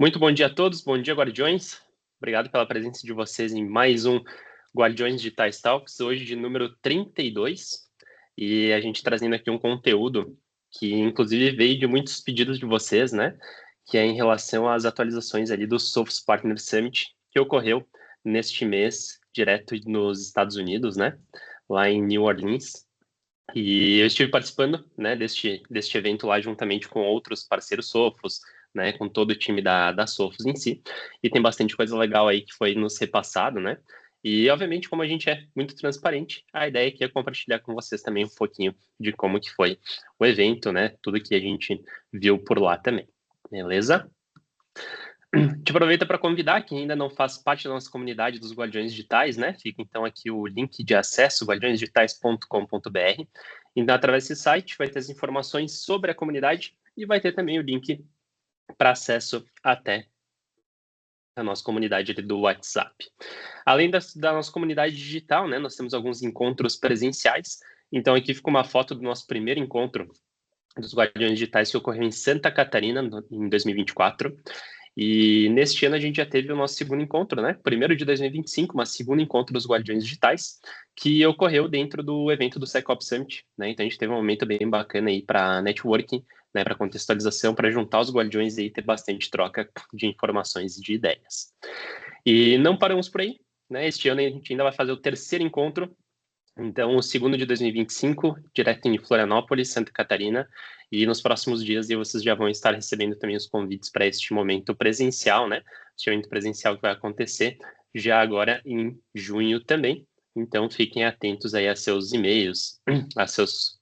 Muito bom dia a todos, bom dia, Guardiões. Obrigado pela presença de vocês em mais um Guardiões Digitais Talks, hoje de número 32. E a gente trazendo aqui um conteúdo que, inclusive, veio de muitos pedidos de vocês, né? Que é em relação às atualizações ali do Sophos Partner Summit, que ocorreu neste mês, direto nos Estados Unidos, né? Lá em New Orleans. E eu estive participando, né, deste evento lá juntamente com outros parceiros Sophos, né, com todo o time da Sophos em si. E tem bastante coisa legal aí que foi nos repassado, né? E, obviamente, como a gente é muito transparente, a ideia aqui é compartilhar com vocês também um pouquinho de como que foi o evento, né? Tudo que a gente viu por lá também. Beleza? Te aproveita para convidar quem ainda não faz parte da nossa comunidade dos Guardiões Digitais, né? Fica então aqui o link de acesso, guardiõesdigitais.com.br. Então, através desse site, vai ter as informações sobre a comunidade e vai ter também o link para acesso até a nossa comunidade ali do WhatsApp. Além da nossa comunidade digital, né? Nós temos alguns encontros presenciais. Então, aqui fica uma foto do nosso primeiro encontro dos Guardiões Digitais que ocorreu em Santa Catarina, em 2024. E neste ano a gente já teve o nosso segundo encontro, né? Primeiro de 2025, mas segundo encontro dos Guardiões Digitais, que ocorreu dentro do evento do SecOps Summit, né? Então a gente teve um momento bem bacana aí para networking, né? Para contextualização, para juntar os Guardiões e ter bastante troca de informações e de ideias. E não paramos por aí, né? Este ano a gente ainda vai fazer o terceiro encontro. Então, o segundo de 2025, direto em Florianópolis, Santa Catarina, e nos próximos dias vocês já vão estar recebendo também os convites para este momento presencial, né? Este momento presencial que vai acontecer já agora em junho também. Então, fiquem atentos aí a seus e-mails, a seus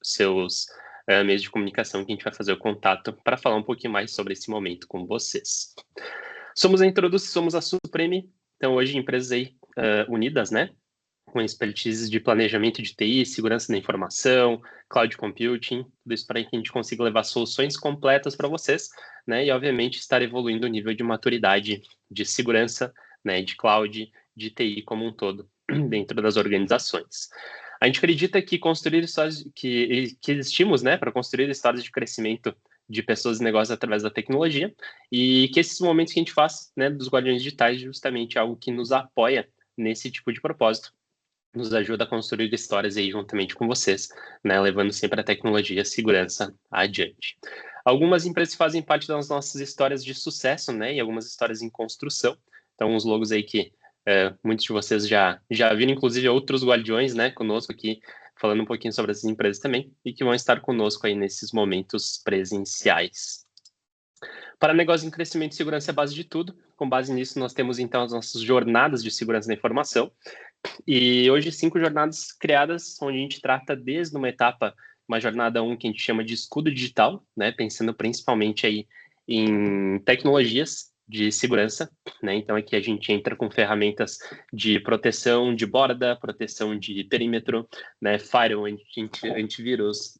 meios de comunicação que a gente vai fazer o contato para falar um pouquinho mais sobre esse momento com vocês. Somos a Supreme, então hoje empresas aí unidas, né? Com expertise de planejamento de TI, segurança da informação, cloud computing, tudo isso para que a gente consiga levar soluções completas para vocês, né? E, obviamente, estar evoluindo o nível de maturidade de segurança, né? De cloud, de TI como um todo, dentro das organizações. A gente acredita que construir histórias, que existimos, né? Para construir histórias de crescimento de pessoas e negócios através da tecnologia, e que esses momentos que a gente faz, né? Dos Guardiões Digitais, justamente algo que nos apoia nesse tipo de propósito, nos ajuda a construir histórias aí juntamente com vocês, né, levando sempre a tecnologia e a segurança adiante. Algumas empresas fazem parte das nossas histórias de sucesso, né, e algumas histórias em construção. Então, uns logos aí que muitos de vocês já viram, inclusive outros guardiões, né, conosco aqui, falando um pouquinho sobre essas empresas também, e que vão estar conosco aí nesses momentos presenciais. Para negócios em crescimento e segurança é a base de tudo. Com base nisso, nós temos então as nossas jornadas de segurança da informação. E hoje 5 jornadas criadas, onde a gente trata desde uma jornada 1 que a gente chama de escudo digital, né, pensando principalmente aí em tecnologias de segurança, né, então aqui a gente entra com ferramentas de proteção de borda, proteção de perímetro, né, firewall, antivírus,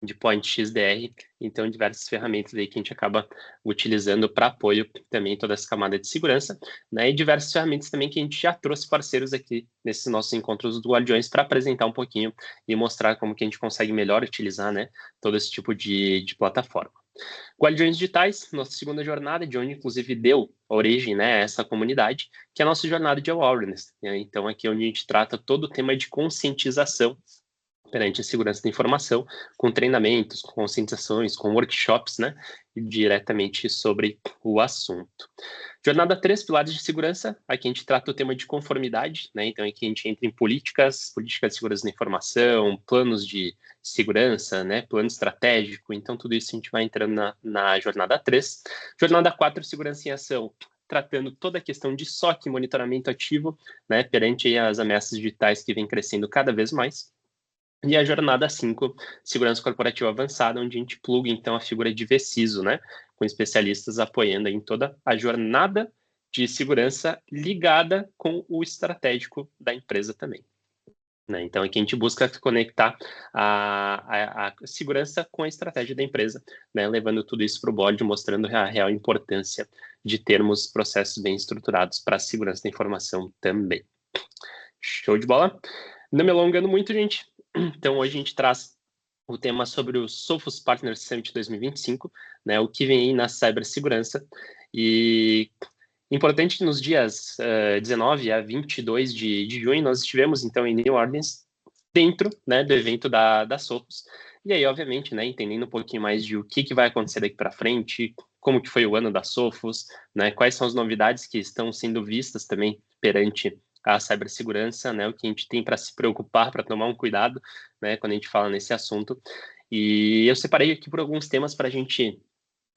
de Point XDR, então diversas ferramentas aí que a gente acaba utilizando para apoio também toda essa camada de segurança, né? E diversas ferramentas também que a gente já trouxe parceiros aqui nesses nossos encontros do Guardiões para apresentar um pouquinho e mostrar como que a gente consegue melhor utilizar, né, todo esse tipo de plataforma. Guardiões Digitais, nossa segunda jornada, de onde inclusive deu origem, né, a essa comunidade, que é a nossa jornada de awareness, né? Então aqui é onde a gente trata todo o tema de conscientização perante a segurança da informação, com treinamentos, com conscientizações, com workshops, né, diretamente sobre o assunto. Jornada 3, pilares de segurança, aqui a gente trata o tema de conformidade, né, então aqui a gente entra em políticas de segurança da informação, planos de segurança, né, plano estratégico, então tudo isso a gente vai entrando na jornada 3. Jornada 4, segurança em ação, tratando toda a questão de SOC, monitoramento ativo, né, perante as ameaças digitais que vem crescendo cada vez mais. E a jornada 5, segurança corporativa avançada, onde a gente pluga, então, a figura de VCISO, né? Com especialistas apoiando em toda a jornada de segurança ligada com o estratégico da empresa também. Né? Então, aqui a gente busca conectar a segurança com a estratégia da empresa, né? Levando tudo isso para o board, mostrando a real importância de termos processos bem estruturados para a segurança da informação também. Show de bola? Não me alongando muito, gente. Então, hoje a gente traz o tema sobre o Sophos Partner Summit 2025, né, o que vem aí na cibersegurança. E importante que nos dias 19 a 22 de junho, nós estivemos, então, em New Orleans, dentro, né, do evento da Sophos. E aí, obviamente, né, entendendo um pouquinho mais de o que vai acontecer daqui para frente, como que foi o ano da Sophos, né, quais são as novidades que estão sendo vistas também perante a cibersegurança, né, o que a gente tem para se preocupar, para tomar um cuidado, né, quando a gente fala nesse assunto. E eu separei aqui por alguns temas para a gente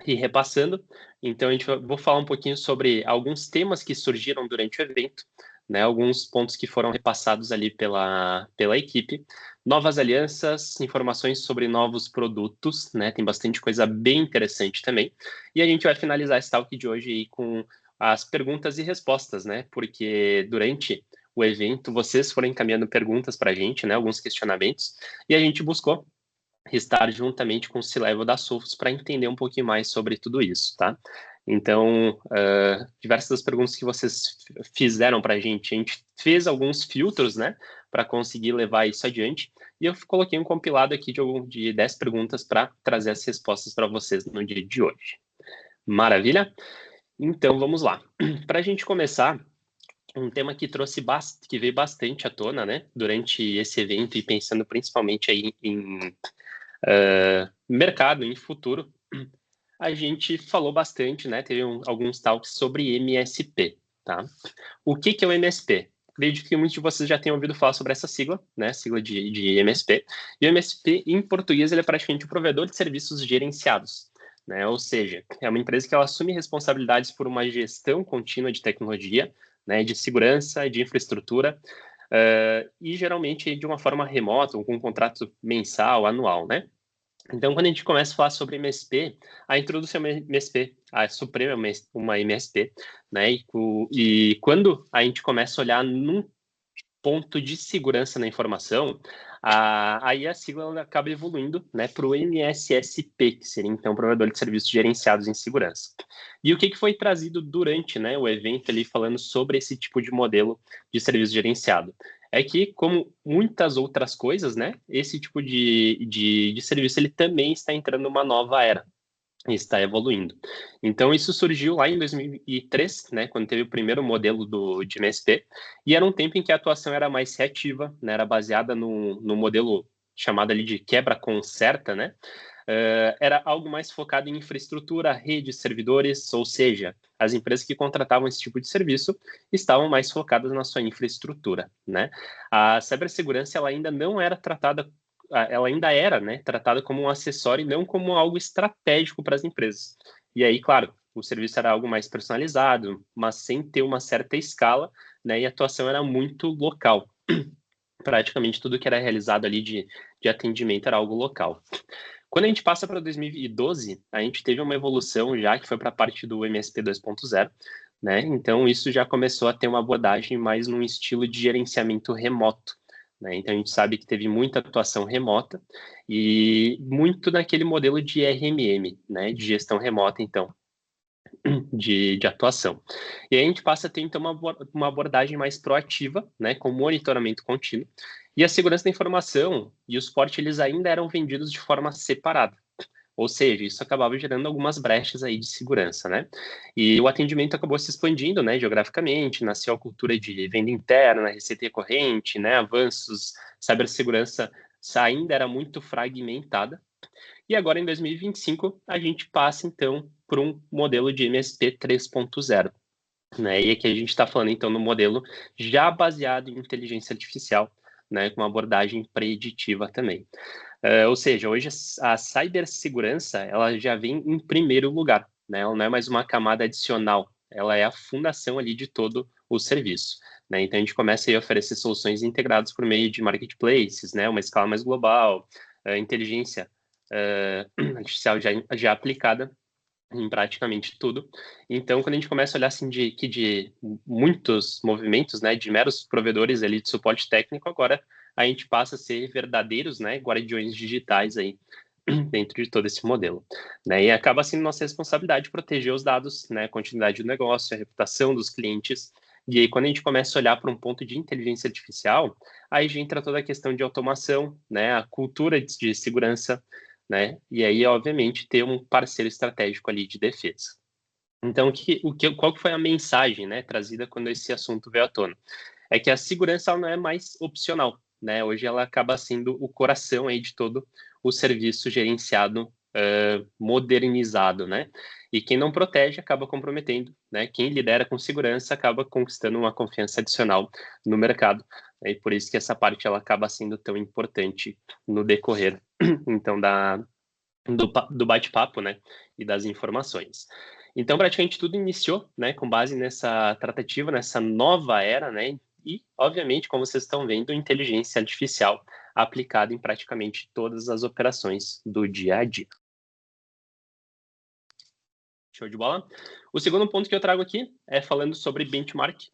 ir repassando. Então, vou falar um pouquinho sobre alguns temas que surgiram durante o evento, né, alguns pontos que foram repassados ali pela equipe, novas alianças, informações sobre novos produtos, né, tem bastante coisa bem interessante também. E a gente vai finalizar esse talk de hoje aí com as perguntas e respostas, né, porque durante o evento vocês foram encaminhando perguntas para a gente, né, alguns questionamentos, e a gente buscou estar juntamente com o C-Level da Sophos para entender um pouquinho mais sobre tudo isso, tá? Então, diversas das perguntas que vocês fizeram para a gente fez alguns filtros, né, para conseguir levar isso adiante, e eu coloquei um compilado aqui de 10 perguntas para trazer as respostas para vocês no dia de hoje. Maravilha? Então, vamos lá. Para a gente começar, um tema que que veio bastante à tona, né, durante esse evento e pensando principalmente aí em mercado, em futuro, a gente falou bastante, né? Teve alguns talks sobre MSP, tá? O que é o MSP? Acredito que muitos de vocês já tenham ouvido falar sobre essa sigla, né? Sigla de MSP. E o MSP, em português, ele é praticamente o provedor de serviços gerenciados, né? Ou seja, é uma empresa que ela assume responsabilidades por uma gestão contínua de tecnologia, né? De segurança, de infraestrutura, e geralmente de uma forma remota, ou com um contrato mensal, anual, né? Então, quando a gente começa a falar sobre MSP, a introdução é MSP, a Suprema é uma MSP, né? E quando a gente começa a olhar num ponto de segurança na informação, aí a sigla ela acaba evoluindo, né, para o MSSP, que seria então provedor de serviços gerenciados em segurança. E o que foi trazido durante, né, o evento ali falando sobre esse tipo de modelo de serviço gerenciado? É que, como muitas outras coisas, né, esse tipo de serviço ele também está entrando numa nova era, está evoluindo. Então, isso surgiu lá em 2003, né, quando teve o primeiro modelo de MSP, e era um tempo em que a atuação era mais reativa, né, era baseada no modelo chamado ali de quebra-conserta, né, era algo mais focado em infraestrutura, rede, servidores, ou seja, as empresas que contratavam esse tipo de serviço estavam mais focadas na sua infraestrutura, né. A cibersegurança ela ainda não era tratada ela ainda era, né, tratada como um acessório e não como algo estratégico para as empresas. E aí, claro, o serviço era algo mais personalizado, mas sem ter uma certa escala, né, e a atuação era muito local. Praticamente tudo que era realizado ali de atendimento era algo local. Quando a gente passa para 2012, a gente teve uma evolução já que foi para a parte do MSP 2.0, né? Então isso já começou a ter uma abordagem mais num estilo de gerenciamento remoto, né? Então a gente sabe que teve muita atuação remota e muito naquele modelo de RMM, né? De gestão remota, então, de atuação. E aí a gente passa a ter, então, uma abordagem mais proativa, né, com monitoramento contínuo, e a segurança da informação e o suporte, eles ainda eram vendidos de forma separada. Ou seja, isso acabava gerando algumas brechas aí de segurança, né? E o atendimento acabou se expandindo, né, geograficamente, nasceu a cultura de venda interna, receita recorrente, né, avanços, cibersegurança ainda era muito fragmentada, e agora, em 2025, a gente passa, então, por um modelo de MSP 3.0. Né? E aqui a gente está falando, então, no modelo já baseado em inteligência artificial, né? Com uma abordagem preditiva também. Ou seja, hoje a cibersegurança ela já vem em primeiro lugar, né? Ela não é mais uma camada adicional, ela é a fundação ali de todo o serviço. Né? Então, a gente começa a oferecer soluções integradas por meio de marketplaces, né? Uma escala mais global, inteligência artificial já aplicada em praticamente tudo. Então, quando a gente começa a olhar assim de muitos movimentos, né, de meros provedores ali de suporte técnico, agora a gente passa a ser verdadeiros, né, guardiões digitais aí dentro de todo esse modelo, né? E acaba sendo nossa responsabilidade proteger os dados, né, a continuidade do negócio, a reputação dos clientes. E aí, quando a gente começa a olhar para um ponto de inteligência artificial, aí já entra toda a questão de automação, né, a cultura de segurança, né? E aí, obviamente, ter um parceiro estratégico ali de defesa. Então, qual que foi a mensagem, né, trazida quando esse assunto veio à tona? É que a segurança ela não é mais opcional, né? Hoje ela acaba sendo o coração aí de todo o serviço gerenciado, modernizado, né? E quem não protege acaba comprometendo, né? Quem lidera com segurança acaba conquistando uma confiança adicional no mercado, né? E por isso que essa parte ela acaba sendo tão importante no decorrer, então, do bate-papo, né, e das informações. Então, praticamente tudo iniciou, né, com base nessa tratativa, nessa nova era, né, e, obviamente, como vocês estão vendo, inteligência artificial aplicada em praticamente todas as operações do dia a dia. Show de bola? O segundo ponto que eu trago aqui é falando sobre benchmark,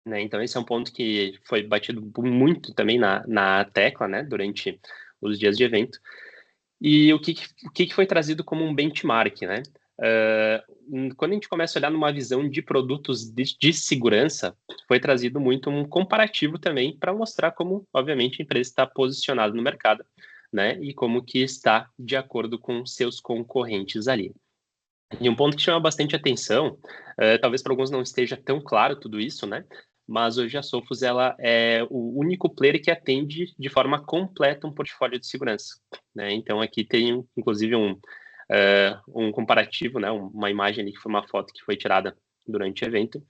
né, então esse é um ponto que foi batido muito também na tecla, né, durante os dias de evento. E o que foi trazido como um benchmark, né? Quando a gente começa a olhar numa visão de produtos de segurança, foi trazido muito um comparativo também para mostrar como, obviamente, a empresa está posicionada no mercado, né? E como que está de acordo com seus concorrentes ali. E um ponto que chama bastante atenção, talvez para alguns não esteja tão claro tudo isso, né? Mas hoje a Sophos ela é o único player que atende de forma completa um portfólio de segurança, né? Então aqui tem inclusive um comparativo, né? Uma imagem ali que foi uma foto que foi tirada durante o evento.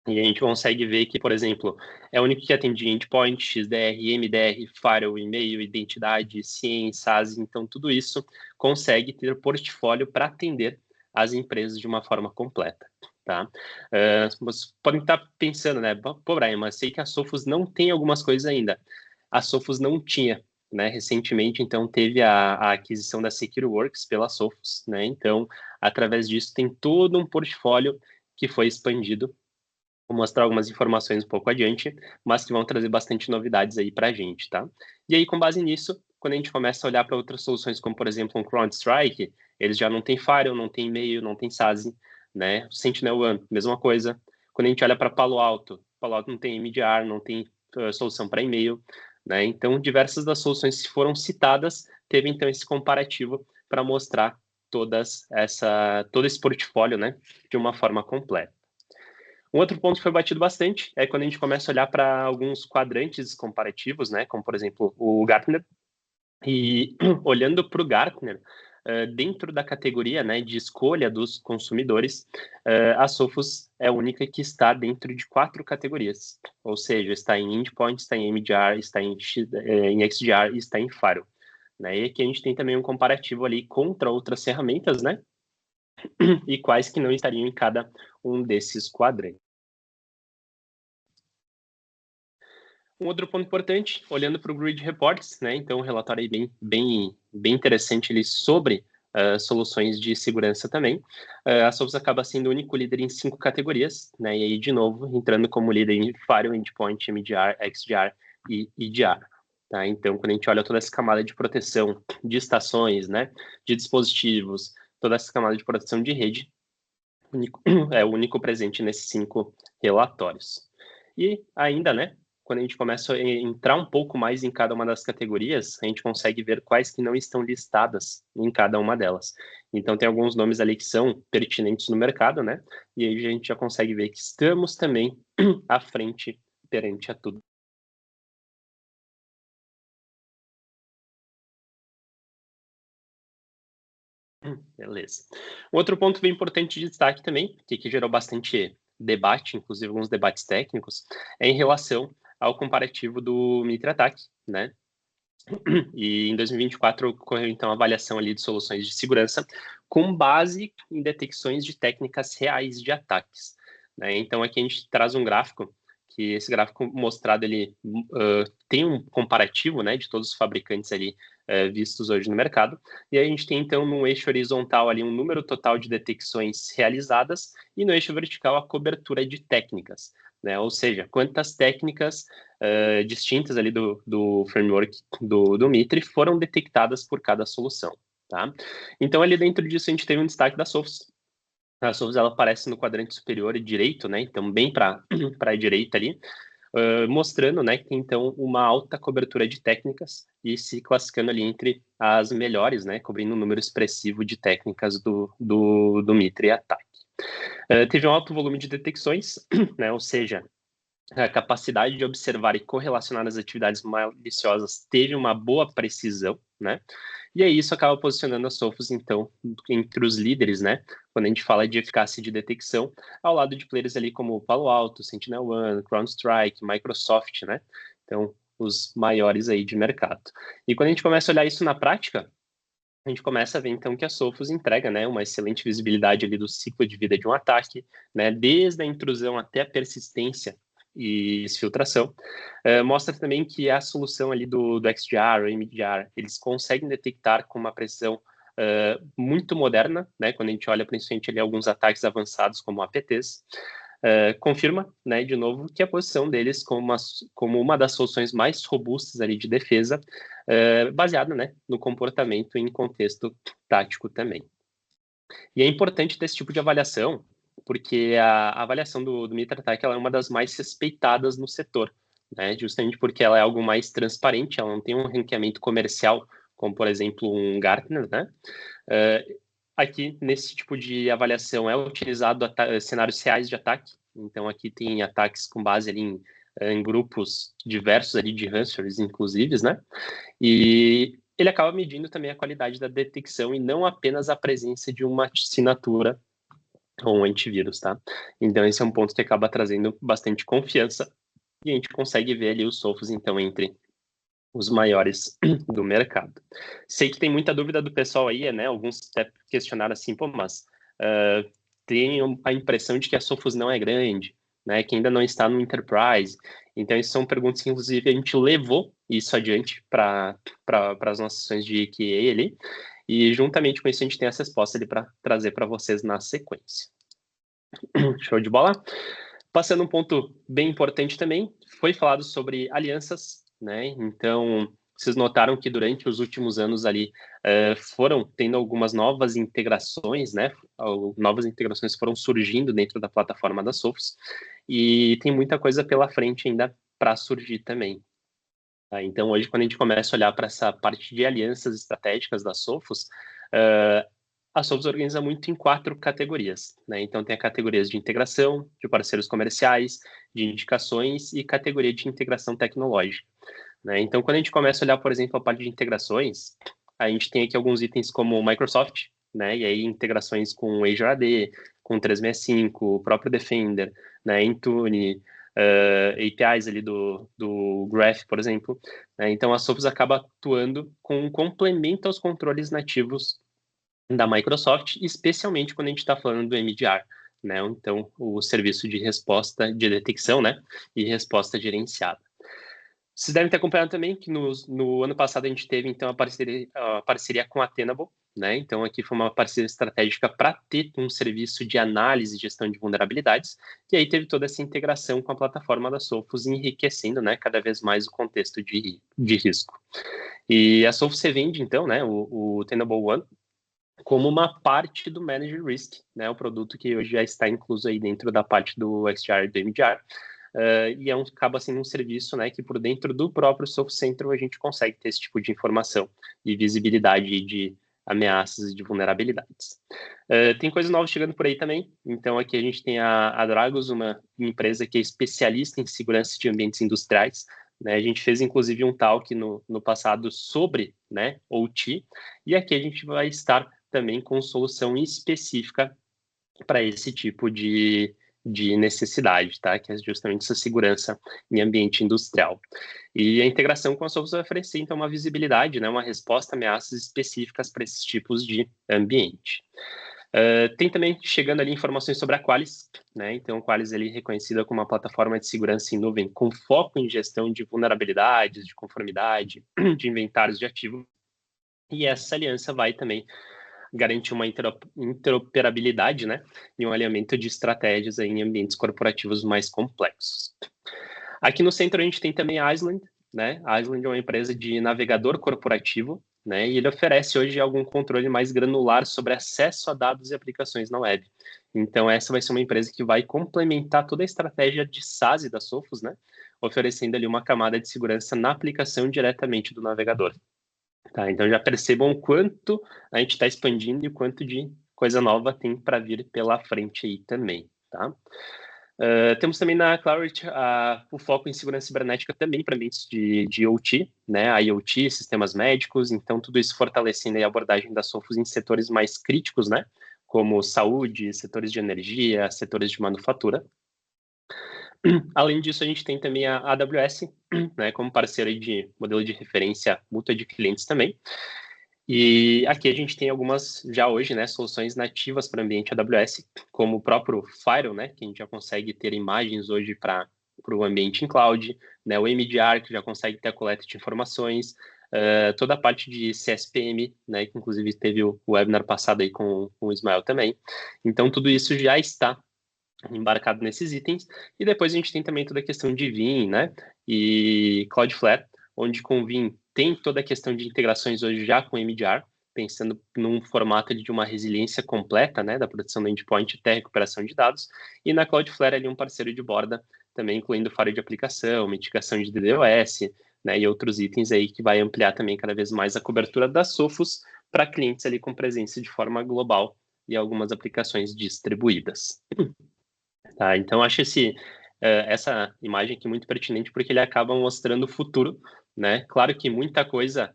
E a gente consegue ver que, por exemplo, é o único que atende endpoint, XDR, MDR, firewall, e-mail, identidade, CIEM, SaaS. Então, tudo isso consegue ter portfólio para atender as empresas de uma forma completa, tá? Vocês podem estar pensando, né? Pô, Brian, mas sei que a Sophos não tem algumas coisas ainda. A Sophos não tinha, né? Recentemente, então, teve a aquisição da SecureWorks pela Sophos, né? Então, através disso, tem todo um portfólio que foi expandido. Vou mostrar algumas informações um pouco adiante, mas que vão trazer bastante novidades aí para a gente, tá? E aí, com base nisso, quando a gente começa a olhar para outras soluções, como por exemplo um CrowdStrike, eles já não tem firewall, não tem e-mail, não tem SASE, né? SentinelOne, mesma coisa. Quando a gente olha para Palo Alto não tem MDR, não tem solução para e-mail, né? Então, diversas das soluções que foram citadas, teve então esse comparativo para mostrar todo esse portfólio, né, de uma forma completa. Um outro ponto que foi batido bastante é quando a gente começa a olhar para alguns quadrantes comparativos, né, como por exemplo o Gartner, e olhando para o Gartner, dentro da categoria, né, de escolha dos consumidores, a Sophos é a única que está dentro de 4 categorias, ou seja, está em Endpoint, está em MDR, está em XDR e está em Firewall. Né? E aqui a gente tem também um comparativo ali contra outras ferramentas, né, e quais que não estariam em cada um desses quadrantes. Um outro ponto importante, olhando para o Grid Reports, né? Então, um relatório aí bem interessante ali sobre soluções de segurança também. A Sophos acaba sendo o único líder em 5 categorias, né? E aí, de novo, entrando como líder em Firewall, Endpoint, MDR, XDR e EDR. Tá? Então, quando a gente olha toda essa camada de proteção de estações, né? De dispositivos, toda essa camada de proteção de rede, é o único presente nesses 5 relatórios. E ainda, né, quando a gente começa a entrar um pouco mais em cada uma das categorias, a gente consegue ver quais que não estão listadas em cada uma delas. Então, tem alguns nomes ali que são pertinentes no mercado, né? E aí a gente já consegue ver que estamos também à frente perante a tudo. Beleza. Outro ponto bem importante de destaque também, que gerou bastante debate, inclusive alguns debates técnicos, é em relação ao comparativo do Mitre Attack, né? E em 2024 ocorreu então a avaliação ali de soluções de segurança com base em detecções de técnicas reais de ataques, né? Então aqui a gente traz um gráfico que esse gráfico mostrado ele tem um comparativo, né, de todos os fabricantes ali vistos hoje no mercado. E aí a gente tem então no eixo horizontal ali um número total de detecções realizadas e no eixo vertical a cobertura de técnicas, né? Ou seja, quantas técnicas distintas ali do framework do Mitre foram detectadas por cada solução, tá? Então, ali dentro disso, a gente teve um destaque da Sophos. A Sophos, ela aparece no quadrante superior e direito, né? Então, bem para a direita ali, mostrando, né, que tem, então, uma alta cobertura de técnicas e se classificando ali entre as melhores, né? Cobrindo um número expressivo de técnicas do Mitre Attack. Teve um alto volume de detecções, né, ou seja, a capacidade de observar e correlacionar as atividades maliciosas teve uma boa precisão, né? E aí isso acaba posicionando a Sophos, então, entre os líderes, né? Quando a gente fala de eficácia de detecção, ao lado de players ali como Palo Alto, SentinelOne, CrowdStrike, Microsoft, né? Então, os maiores aí de mercado. E quando a gente começa a olhar isso na prática, a gente começa a ver, então, que a Sophos entrega, né, uma excelente visibilidade ali do ciclo de vida de um ataque, né, desde a intrusão até a persistência e exfiltração. Mostra também que a solução ali do XDR, ou MDR, eles conseguem detectar com uma precisão muito moderna, né, quando a gente olha principalmente ali alguns ataques avançados como APTs, confirma, né, de novo, que a posição deles como uma das soluções mais robustas ali de defesa, baseada, né, no comportamento em contexto tático também. E é importante ter esse tipo de avaliação, porque a avaliação do Mitra Attack ela é uma das mais respeitadas no setor, né, justamente porque ela é algo mais transparente, ela não tem um ranqueamento comercial, como, por exemplo, um Gartner, né? Aqui, nesse tipo de avaliação, é utilizado cenários reais de ataque. Então, aqui tem ataques com base ali em grupos diversos ali de ransomwares, inclusive, né? E ele acaba medindo também a qualidade da detecção e não apenas a presença de uma assinatura ou um antivírus, tá? Então, esse é um ponto que acaba trazendo bastante confiança e a gente consegue ver ali os Sophos, então, entre os maiores do mercado. Sei que tem muita dúvida do pessoal aí, né? Alguns até questionaram assim, pô, mas tenho a impressão de que a Sophos não é grande, né? Que ainda não está no Enterprise. Então, essas são perguntas que, inclusive, a gente levou isso adiante para as nossas sessões de QA ali. E, juntamente com isso, a gente tem essa resposta ali para trazer para vocês na sequência. Show de bola? Passando um ponto bem importante também, foi falado sobre alianças, né? Então, vocês notaram que durante os últimos anos ali foram tendo algumas novas integrações, né? Novas integrações foram surgindo dentro da plataforma da Sophos e tem muita coisa pela frente ainda para surgir também. Tá? Então, hoje, quando a gente começa a olhar para essa parte de alianças estratégicas da Sophos, a Sophos organiza muito em 4 categorias, né? Então, tem a categorias de integração, de parceiros comerciais, de indicações e categoria de integração tecnológica, né? Então, quando a gente começa a olhar, por exemplo, a parte de integrações, a gente tem aqui alguns itens como Microsoft, né? E aí integrações com Azure AD, com 365, o próprio Defender, né? Intune, APIs ali do Graph, por exemplo, né? Então, a Sophos acaba atuando com um complemento aos controles nativos da Microsoft, especialmente quando a gente está falando do MDR, né? Então, o serviço de resposta de detecção, né? E resposta gerenciada. Vocês devem ter acompanhado também que no ano passado a gente teve, então, a parceria com a Tenable, né? Então, aqui foi uma parceria estratégica para ter um serviço de análise e gestão de vulnerabilidades, e aí teve toda essa integração com a plataforma da Sophos, enriquecendo, né, cada vez mais o contexto de risco. E a Sophos vende, então, né, o Tenable One, como uma parte do Managed Risk, né, o produto que hoje já está incluso aí dentro da parte do XDR e do MDR. E acaba sendo um serviço, né, que por dentro do próprio Sophos Central a gente consegue ter esse tipo de informação e visibilidade de ameaças e de vulnerabilidades. Tem coisas novas chegando por aí também. Então aqui a gente tem a Dragos, uma empresa que é especialista em segurança de ambientes industriais, né? A gente fez inclusive um talk no passado sobre, né, OT, e aqui a gente vai estar também com solução específica para esse tipo de necessidade, tá? Que é justamente essa segurança em ambiente industrial. E a integração com a Sophos vai oferecer, então, uma visibilidade, né, uma resposta a ameaças específicas para esses tipos de ambiente. Tem também chegando ali informações sobre a Qualys, né? Então, a Qualys é reconhecida como uma plataforma de segurança em nuvem com foco em gestão de vulnerabilidades, de conformidade, de inventários de ativos. E essa aliança vai também garantir uma interoperabilidade, né, e um alinhamento de estratégias aí em ambientes corporativos mais complexos. Aqui no centro a gente tem também a Island, né? A Island é uma empresa de navegador corporativo, né? E ele oferece hoje algum controle mais granular sobre acesso a dados e aplicações na web. Então essa vai ser uma empresa que vai complementar toda a estratégia de SaaS da Sophos, né? Oferecendo ali uma camada de segurança na aplicação diretamente do navegador. Tá, então já percebam o quanto a gente está expandindo e o quanto de coisa nova tem para vir pela frente aí também, tá? Temos também na Clarity o foco em segurança cibernética também para ambientes de OT, né? IoT, sistemas médicos, então tudo isso fortalecendo a abordagem da Sophos em setores mais críticos, né? Como saúde, setores de energia, setores de manufatura. Além disso, a gente tem também a AWS, né, como parceira de modelo de referência mútua de clientes também. E aqui a gente tem algumas, já hoje, né, soluções nativas para o ambiente AWS, como o próprio Firewall, né, que a gente já consegue ter imagens hoje para o ambiente em cloud, né, o MDR, que já consegue ter a coleta de informações, toda a parte de CSPM, né, que inclusive teve o webinar passado aí com o Ismael também. Então, tudo isso já está embarcado nesses itens. E depois a gente tem também toda a questão de Vim, né, e Cloudflare, onde com Vim tem toda a questão de integrações hoje já com MDR, pensando num formato de uma resiliência completa, né, da proteção do endpoint até recuperação de dados, e na Cloudflare ali um parceiro de borda, também incluindo firewall de aplicação, mitigação de DDoS, né, e outros itens aí que vai ampliar também cada vez mais a cobertura da Sophos para clientes ali com presença de forma global e algumas aplicações distribuídas. Tá, então acho essa imagem aqui muito pertinente porque ele acaba mostrando o futuro, né? Claro que muita coisa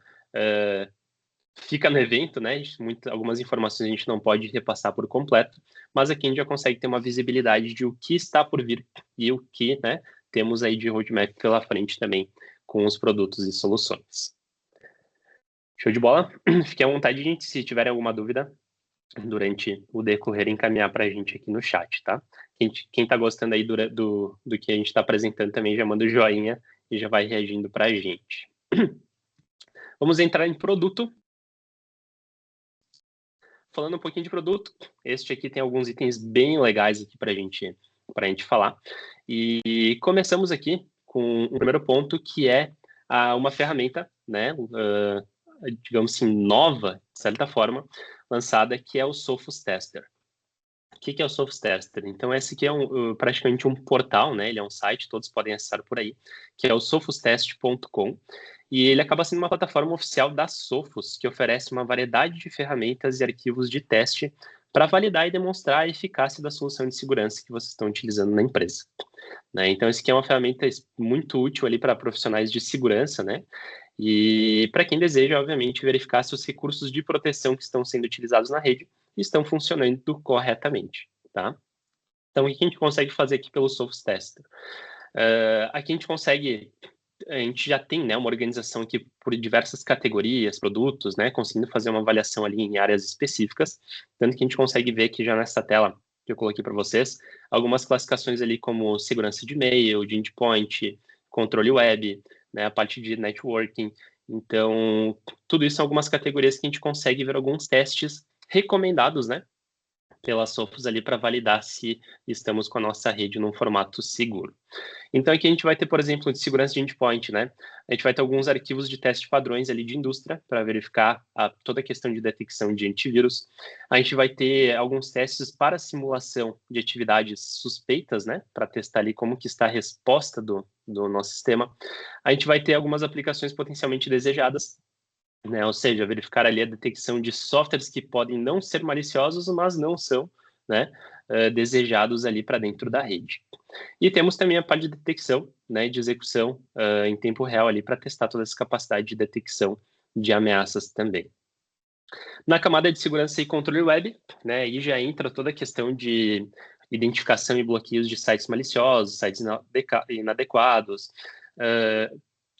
fica no evento, né? Algumas informações a gente não pode repassar por completo, mas aqui a gente já consegue ter uma visibilidade de o que está por vir e o que, né, temos aí de roadmap pela frente também com os produtos e soluções. Show de bola? Fique à vontade, gente, se tiver alguma dúvida durante o decorrer, encaminhar para a gente aqui no chat, tá? Quem está gostando aí do que a gente está apresentando também já manda o joinha e já vai reagindo para a gente. Vamos entrar em produto. Falando um pouquinho de produto, este aqui tem alguns itens bem legais aqui para a gente falar. E começamos aqui com um primeiro ponto, que é uma ferramenta, né, digamos assim, nova, de certa forma, lançada, que é o Sophos Tester. O que é o Sophos Tester? Então, esse aqui é praticamente um portal, né? Ele é um site, todos podem acessar por aí, que é o sophostest.com, e ele acaba sendo uma plataforma oficial da Sophos, que oferece uma variedade de ferramentas e arquivos de teste para validar e demonstrar a eficácia da solução de segurança que vocês estão utilizando na empresa, né? Então, esse aqui é uma ferramenta muito útil ali para profissionais de segurança, né? E para quem deseja, obviamente, verificar se os recursos de proteção que estão sendo utilizados na rede estão funcionando corretamente, tá? Então, o que a gente consegue fazer aqui pelo Sophos Tester? Aqui a gente já tem, né, uma organização aqui por diversas categorias, produtos, né, conseguindo fazer uma avaliação ali em áreas específicas, tanto que a gente consegue ver aqui já nessa tela que eu coloquei para vocês, algumas classificações ali como segurança de e-mail, de endpoint, controle web, né, a parte de networking. Então, tudo isso são algumas categorias que a gente consegue ver alguns testes recomendados, né, pela Sophos ali para validar se estamos com a nossa rede num formato seguro. Então, aqui a gente vai ter, por exemplo, de segurança de endpoint, né? A gente vai ter alguns arquivos de teste padrões ali de indústria para verificar toda a questão de detecção de antivírus. A gente vai ter alguns testes para simulação de atividades suspeitas, né? Para testar ali como que está a resposta do nosso sistema. A gente vai ter algumas aplicações potencialmente desejadas, né? Ou seja, verificar ali a detecção de softwares que podem não ser maliciosos, mas não são, né, desejados ali para dentro da rede. E temos também a parte de detecção, né, de execução em tempo real ali para testar toda essa capacidade de detecção de ameaças também. Na camada de segurança e controle web, né, aí já entra toda a questão de identificação e bloqueios de sites maliciosos, sites inadequados,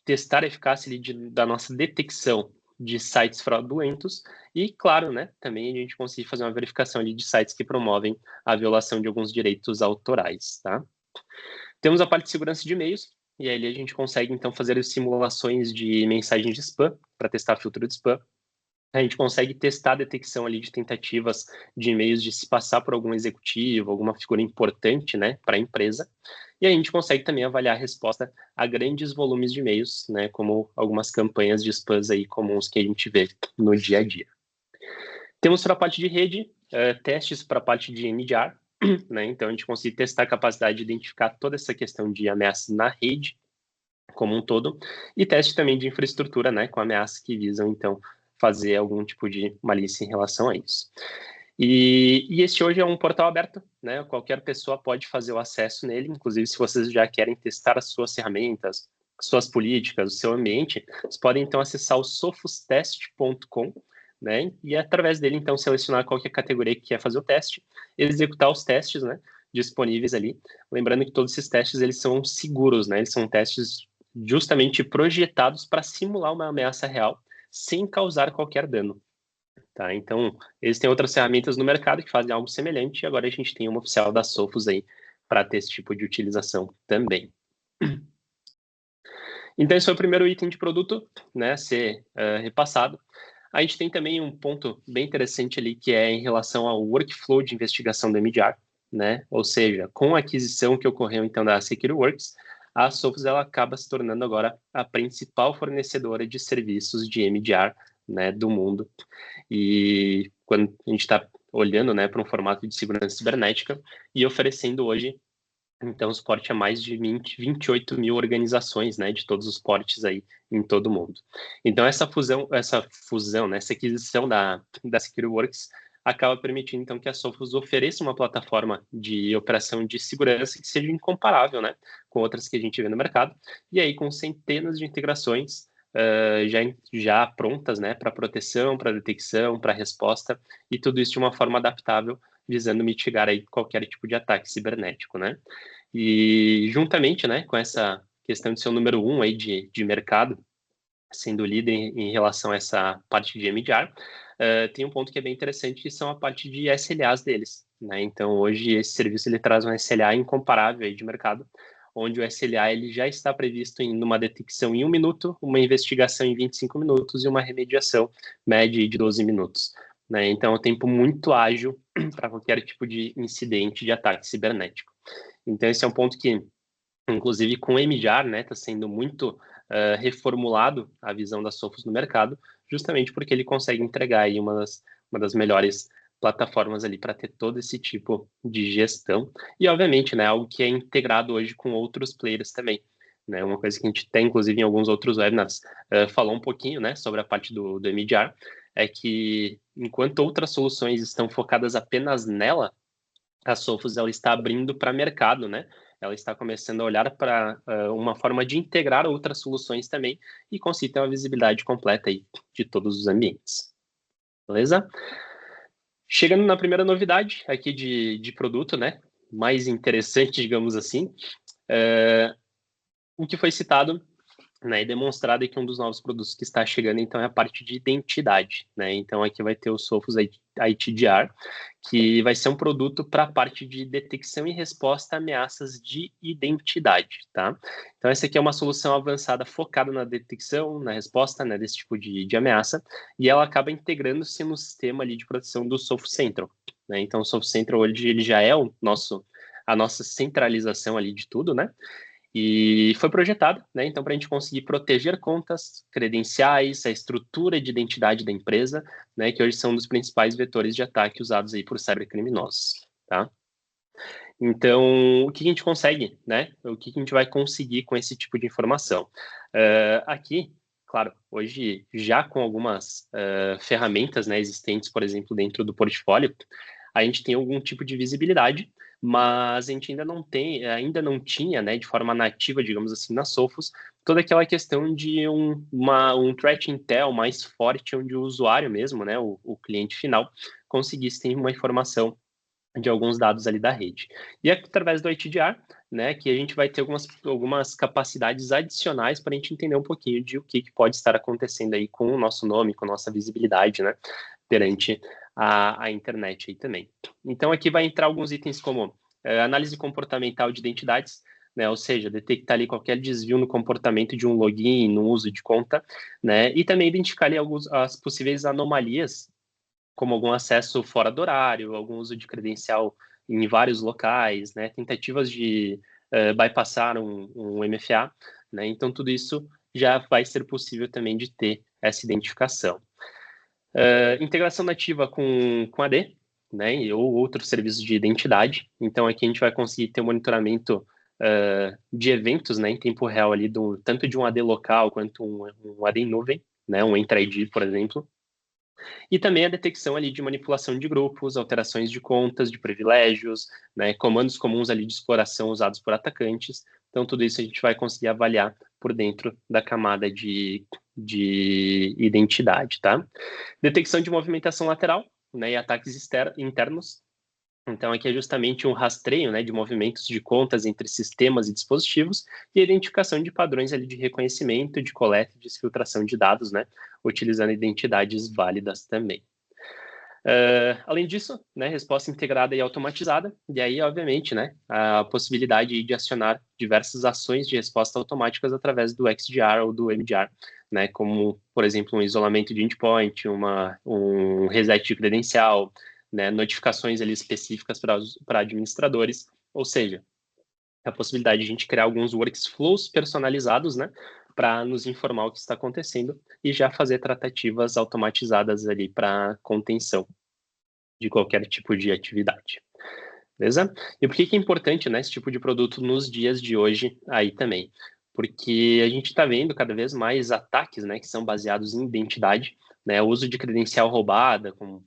testar a eficácia ali da nossa detecção de sites fraudulentos e, claro, né, também a gente consegue fazer uma verificação ali de sites que promovem a violação de alguns direitos autorais, tá? Temos a parte de segurança de e-mails, e aí a gente consegue, então, fazer simulações de mensagens de spam, para testar filtro de spam. A gente consegue testar a detecção ali de tentativas de e-mails de se passar por algum executivo, alguma figura importante, né, para a empresa. E a gente consegue também avaliar a resposta a grandes volumes de e-mails, né, como algumas campanhas de spams aí comuns que a gente vê no dia a dia. Temos para a parte de rede, testes para a parte de MDR, né, então a gente consegue testar a capacidade de identificar toda essa questão de ameaças na rede como um todo, e teste também de infraestrutura, né, com ameaças que visam, então, fazer algum tipo de malícia em relação a isso. E este hoje é um portal aberto, né? Qualquer pessoa pode fazer o acesso nele, inclusive se vocês já querem testar as suas ferramentas, suas políticas, o seu ambiente, vocês podem então acessar o sofustest.com, né? E através dele então selecionar qualquer categoria que quer fazer o teste, executar os testes, né? Disponíveis ali. Lembrando que todos esses testes eles são seguros, né? Eles são testes justamente projetados para simular uma ameaça real sem causar qualquer dano. Tá, então, eles têm outras ferramentas no mercado que fazem algo semelhante, e agora a gente tem uma oficial da Sophos aí para ter esse tipo de utilização também. Então, esse foi o primeiro item de produto, né, a ser repassado. A gente tem também um ponto bem interessante ali, que é em relação ao workflow de investigação do MDR, né, ou seja, com a aquisição que ocorreu, então, da SecureWorks, a Sophos, ela acaba se tornando agora a principal fornecedora de serviços de MDR, né, do mundo. E quando a gente está olhando, né, para um formato de segurança cibernética e oferecendo hoje, então, suporte a mais de 28 mil organizações, né, de todos os portes aí em todo o mundo. Então, essa fusão, né, essa aquisição da SecureWorks acaba permitindo, então, que a Sophos ofereça uma plataforma de operação de segurança que seja incomparável, né, com outras que a gente vê no mercado, e aí com centenas de integrações já prontas, né, para proteção, para detecção, para resposta, e tudo isso de uma forma adaptável, visando mitigar aí qualquer tipo de ataque cibernético, né? E juntamente, né, com essa questão de ser o número 1 aí de mercado, sendo líder em relação a essa parte de MDR, tem um ponto que é bem interessante, que são a parte de SLAs deles, né? Então, hoje, esse serviço ele traz um SLA incomparável aí de mercado, onde o SLA ele já está previsto em uma detecção em 1 minuto, uma investigação em 25 minutos e uma remediação média de 12 minutos. Né? Então, é um tempo muito ágil para qualquer tipo de incidente de ataque cibernético. Então, esse é um ponto que, inclusive, com o MDR, né, está sendo muito reformulado a visão da Sophos no mercado, justamente porque ele consegue entregar aí uma das melhores plataformas ali para ter todo esse tipo de gestão. E, obviamente, né, algo que é integrado hoje com outros players também. Né, uma coisa que a gente tem, inclusive, em alguns outros webinars, falou um pouquinho, né, sobre a parte do MDR, é que enquanto outras soluções estão focadas apenas nela, a Sophos ela está abrindo para mercado, né? Ela está começando a olhar para uma forma de integrar outras soluções também e conseguir ter uma visibilidade completa aí de todos os ambientes. Beleza? Chegando na primeira novidade aqui de produto, né? Mais interessante, digamos assim, o que foi citado, né, e demonstrado que um dos novos produtos que está chegando, então, é a parte de identidade, né? Então, aqui vai ter o Sophos ITDR, que vai ser um produto para a parte de detecção e resposta a ameaças de identidade, tá? Então, essa aqui é uma solução avançada focada na detecção, na resposta, né, desse tipo de ameaça, e ela acaba integrando-se no sistema ali de proteção do Sophos Central, né? Então, o Sophos Central hoje ele já é a nossa centralização ali de tudo, né? E foi projetado, né? Então, para a gente conseguir proteger contas, credenciais, a estrutura de identidade da empresa, né? Que hoje são um dos principais vetores de ataque usados aí por cybercriminosos, tá? Então, o que a gente consegue, né? O que a gente vai conseguir com esse tipo de informação? Aqui, claro, hoje já com algumas ferramentas, né, existentes, por exemplo, dentro do portfólio, a gente tem algum tipo de visibilidade, mas a gente ainda não tinha, né, de forma nativa, digamos assim, na Sophos, toda aquela questão de um threat intel mais forte, onde o usuário mesmo, né, o cliente final, conseguisse ter uma informação de alguns dados ali da rede. E através do ITDR, né, que a gente vai ter algumas capacidades adicionais para a gente entender um pouquinho de o que pode estar acontecendo aí com o nosso nome, com a nossa visibilidade, né, perante a internet aí também. Então, aqui vai entrar alguns itens como análise comportamental de identidades, né, ou seja, detectar ali qualquer desvio no comportamento de um login, no uso de conta, né, e também identificar ali as possíveis anomalias, como algum acesso fora do horário, algum uso de credencial em vários locais, né, tentativas de bypassar um MFA, né, então tudo isso já vai ser possível também de ter essa identificação. Integração nativa com AD, né, ou outros serviços de identidade. Então, aqui a gente vai conseguir ter um monitoramento de eventos, né, em tempo real ali, tanto de um AD local quanto um AD em nuvem, né, um Entra ID, por exemplo. E também a detecção ali de manipulação de grupos, alterações de contas, de privilégios, né, comandos comuns ali de exploração usados por atacantes. Então, tudo isso a gente vai conseguir avaliar por dentro da camada de identidade, tá? Detecção de movimentação lateral, né, e ataques internos. Então, aqui é justamente um rastreio, né, de movimentos de contas entre sistemas e dispositivos e a identificação de padrões ali de reconhecimento, de coleta e de filtração de dados, né, utilizando identidades válidas também. Além disso, né, resposta integrada e automatizada, e aí, obviamente, né, a possibilidade de acionar diversas ações de resposta automáticas através do XDR ou do MDR, né, como, por exemplo, um isolamento de endpoint, um reset de credencial, né, notificações ali específicas para administradores, ou seja, a possibilidade de a gente criar alguns workflows personalizados, né, para nos informar o que está acontecendo e já fazer tratativas automatizadas ali para contenção de qualquer tipo de atividade. Beleza? E por que é importante, né, esse tipo de produto nos dias de hoje aí também? Porque a gente está vendo cada vez mais ataques, né, que são baseados em identidade, né, o uso de credencial roubada, com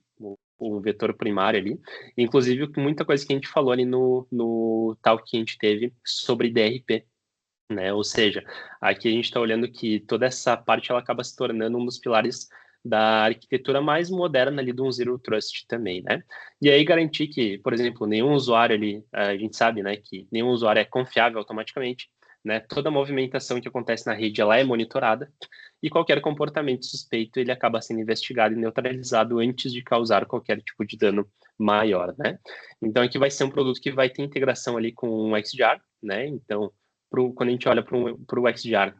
o vetor primário ali, inclusive muita coisa que a gente falou ali no talk que a gente teve sobre DRP, né? Ou seja, aqui a gente está olhando que toda essa parte ela acaba se tornando um dos pilares da arquitetura mais moderna ali do Zero Trust também, né? E aí garantir que, por exemplo, nenhum usuário ali, a gente sabe, né, que nenhum usuário é confiável automaticamente, né? Toda movimentação que acontece na rede ela é monitorada e qualquer comportamento suspeito ele acaba sendo investigado e neutralizado antes de causar qualquer tipo de dano maior, né? Então aqui vai ser um produto que vai ter integração ali com o XDR, né? Então quando a gente olha para o XDR,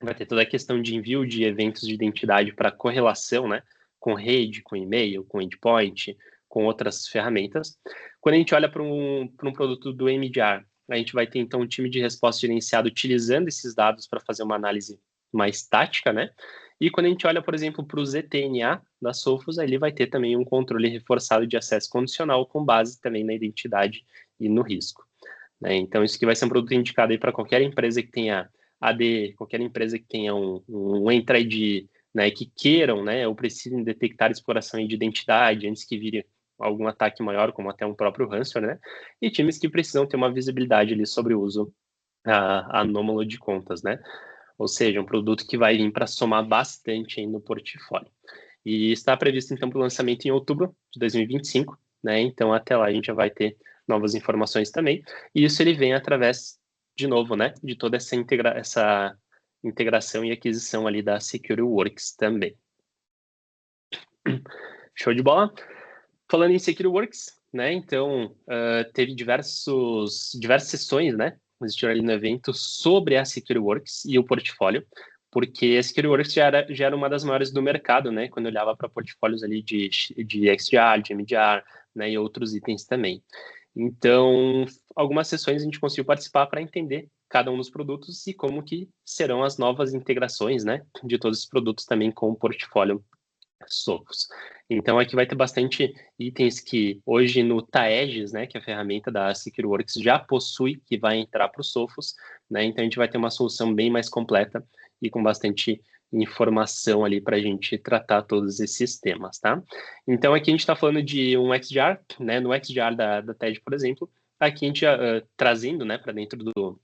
vai ter toda a questão de envio de eventos de identidade para correlação, né, com rede, com e-mail, com endpoint, com outras ferramentas. Quando a gente olha para um produto do MDR, a gente vai ter, então, um time de resposta gerenciado utilizando esses dados para fazer uma análise mais tática, né? E quando a gente olha, por exemplo, para o ZTNA da Sophos, ele vai ter também um controle reforçado de acesso condicional com base também na identidade e no risco, né? Então, isso que vai ser um produto indicado aí para qualquer empresa que tenha AD, qualquer empresa que tenha um Entra ID, né, que queiram, né, ou precisem detectar exploração de identidade antes que vire algum ataque maior, como até um próprio ransomware, né? E times que precisam ter uma visibilidade ali sobre o uso anômalo de contas, né? Ou seja, um produto que vai vir para somar bastante aí no portfólio. E está previsto, então, para o lançamento em outubro de 2025, né? Então, até lá a gente já vai ter novas informações também. E isso ele vem através, de novo, né, de toda essa integração e aquisição ali da SecureWorks também. Show de bola? Falando em SecureWorks, né, então, teve diversas sessões, né, existiram ali no evento sobre a SecureWorks e o portfólio, porque a SecureWorks já era uma das maiores do mercado, né, quando eu olhava para portfólios ali de XDR, de MDR, né, e outros itens também. Então, algumas sessões a gente conseguiu participar para entender cada um dos produtos e como que serão as novas integrações, né, de todos os produtos também com o portfólio Sophos. Então, aqui vai ter bastante itens que hoje no Taegis, né, que é a ferramenta da SecureWorks, já possui, que vai entrar para o Sophos, né, então a gente vai ter uma solução bem mais completa e com bastante informação ali para a gente tratar todos esses temas, tá? Então, aqui a gente está falando de um XDR, né, no XDR da TED, por exemplo, aqui a gente trazendo, né, para dentro do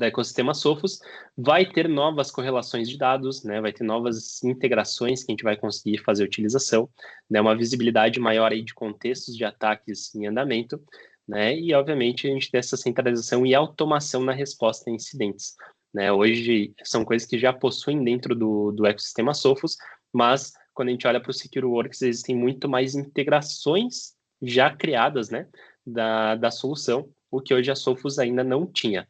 ecossistema Sophos, vai ter novas correlações de dados, né, vai ter novas integrações que a gente vai conseguir fazer utilização, né, uma visibilidade maior aí de contextos de ataques em andamento, né, e obviamente a gente tem essa centralização e automação na resposta a incidentes, né, hoje são coisas que já possuem dentro do ecossistema Sophos, mas quando a gente olha para o SecureWorks, existem muito mais integrações já criadas, né, da solução, o que hoje a Sophos ainda não tinha,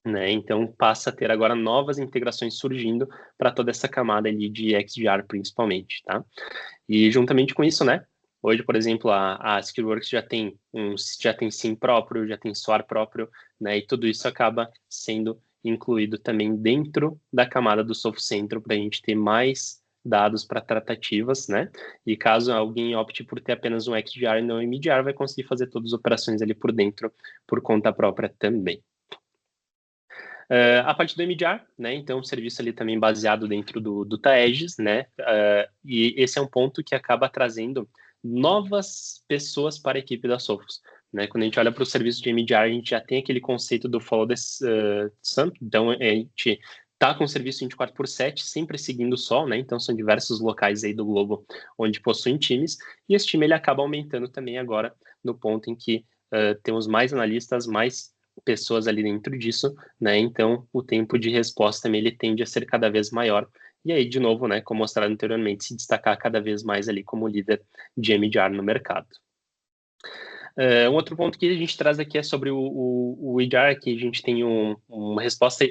né? Então passa a ter agora novas integrações surgindo para toda essa camada ali de XDR principalmente, tá? E juntamente com isso, né? Hoje, por exemplo, a SecureWorks já tem SIEM próprio, já tem SOAR próprio, né? E tudo isso acaba sendo incluído também dentro da camada do SophCentral para a gente ter mais dados para tratativas, né? E caso alguém opte por ter apenas um XDR e não um MDR, vai conseguir fazer todas as operações ali por dentro por conta própria também. A parte do MDR, né? Então, um serviço ali também baseado dentro do Taegis, né? E esse é um ponto que acaba trazendo novas pessoas para a equipe da Sophos, né? Quando a gente olha para o serviço de MDR, a gente já tem aquele conceito do Follow the Sun, então a gente está com o serviço 24/7, sempre seguindo o sol, né? Então são diversos locais aí do globo onde possuem times, e esse time ele acaba aumentando também agora no ponto em que temos mais analistas, mais pessoas ali dentro disso, né? Então o tempo de resposta também ele tende a ser cada vez maior. E aí, de novo, né, como mostrado anteriormente, se destacar cada vez mais ali como líder de MDR no mercado. Um outro ponto que a gente traz aqui é sobre o EDR, que a gente tem uma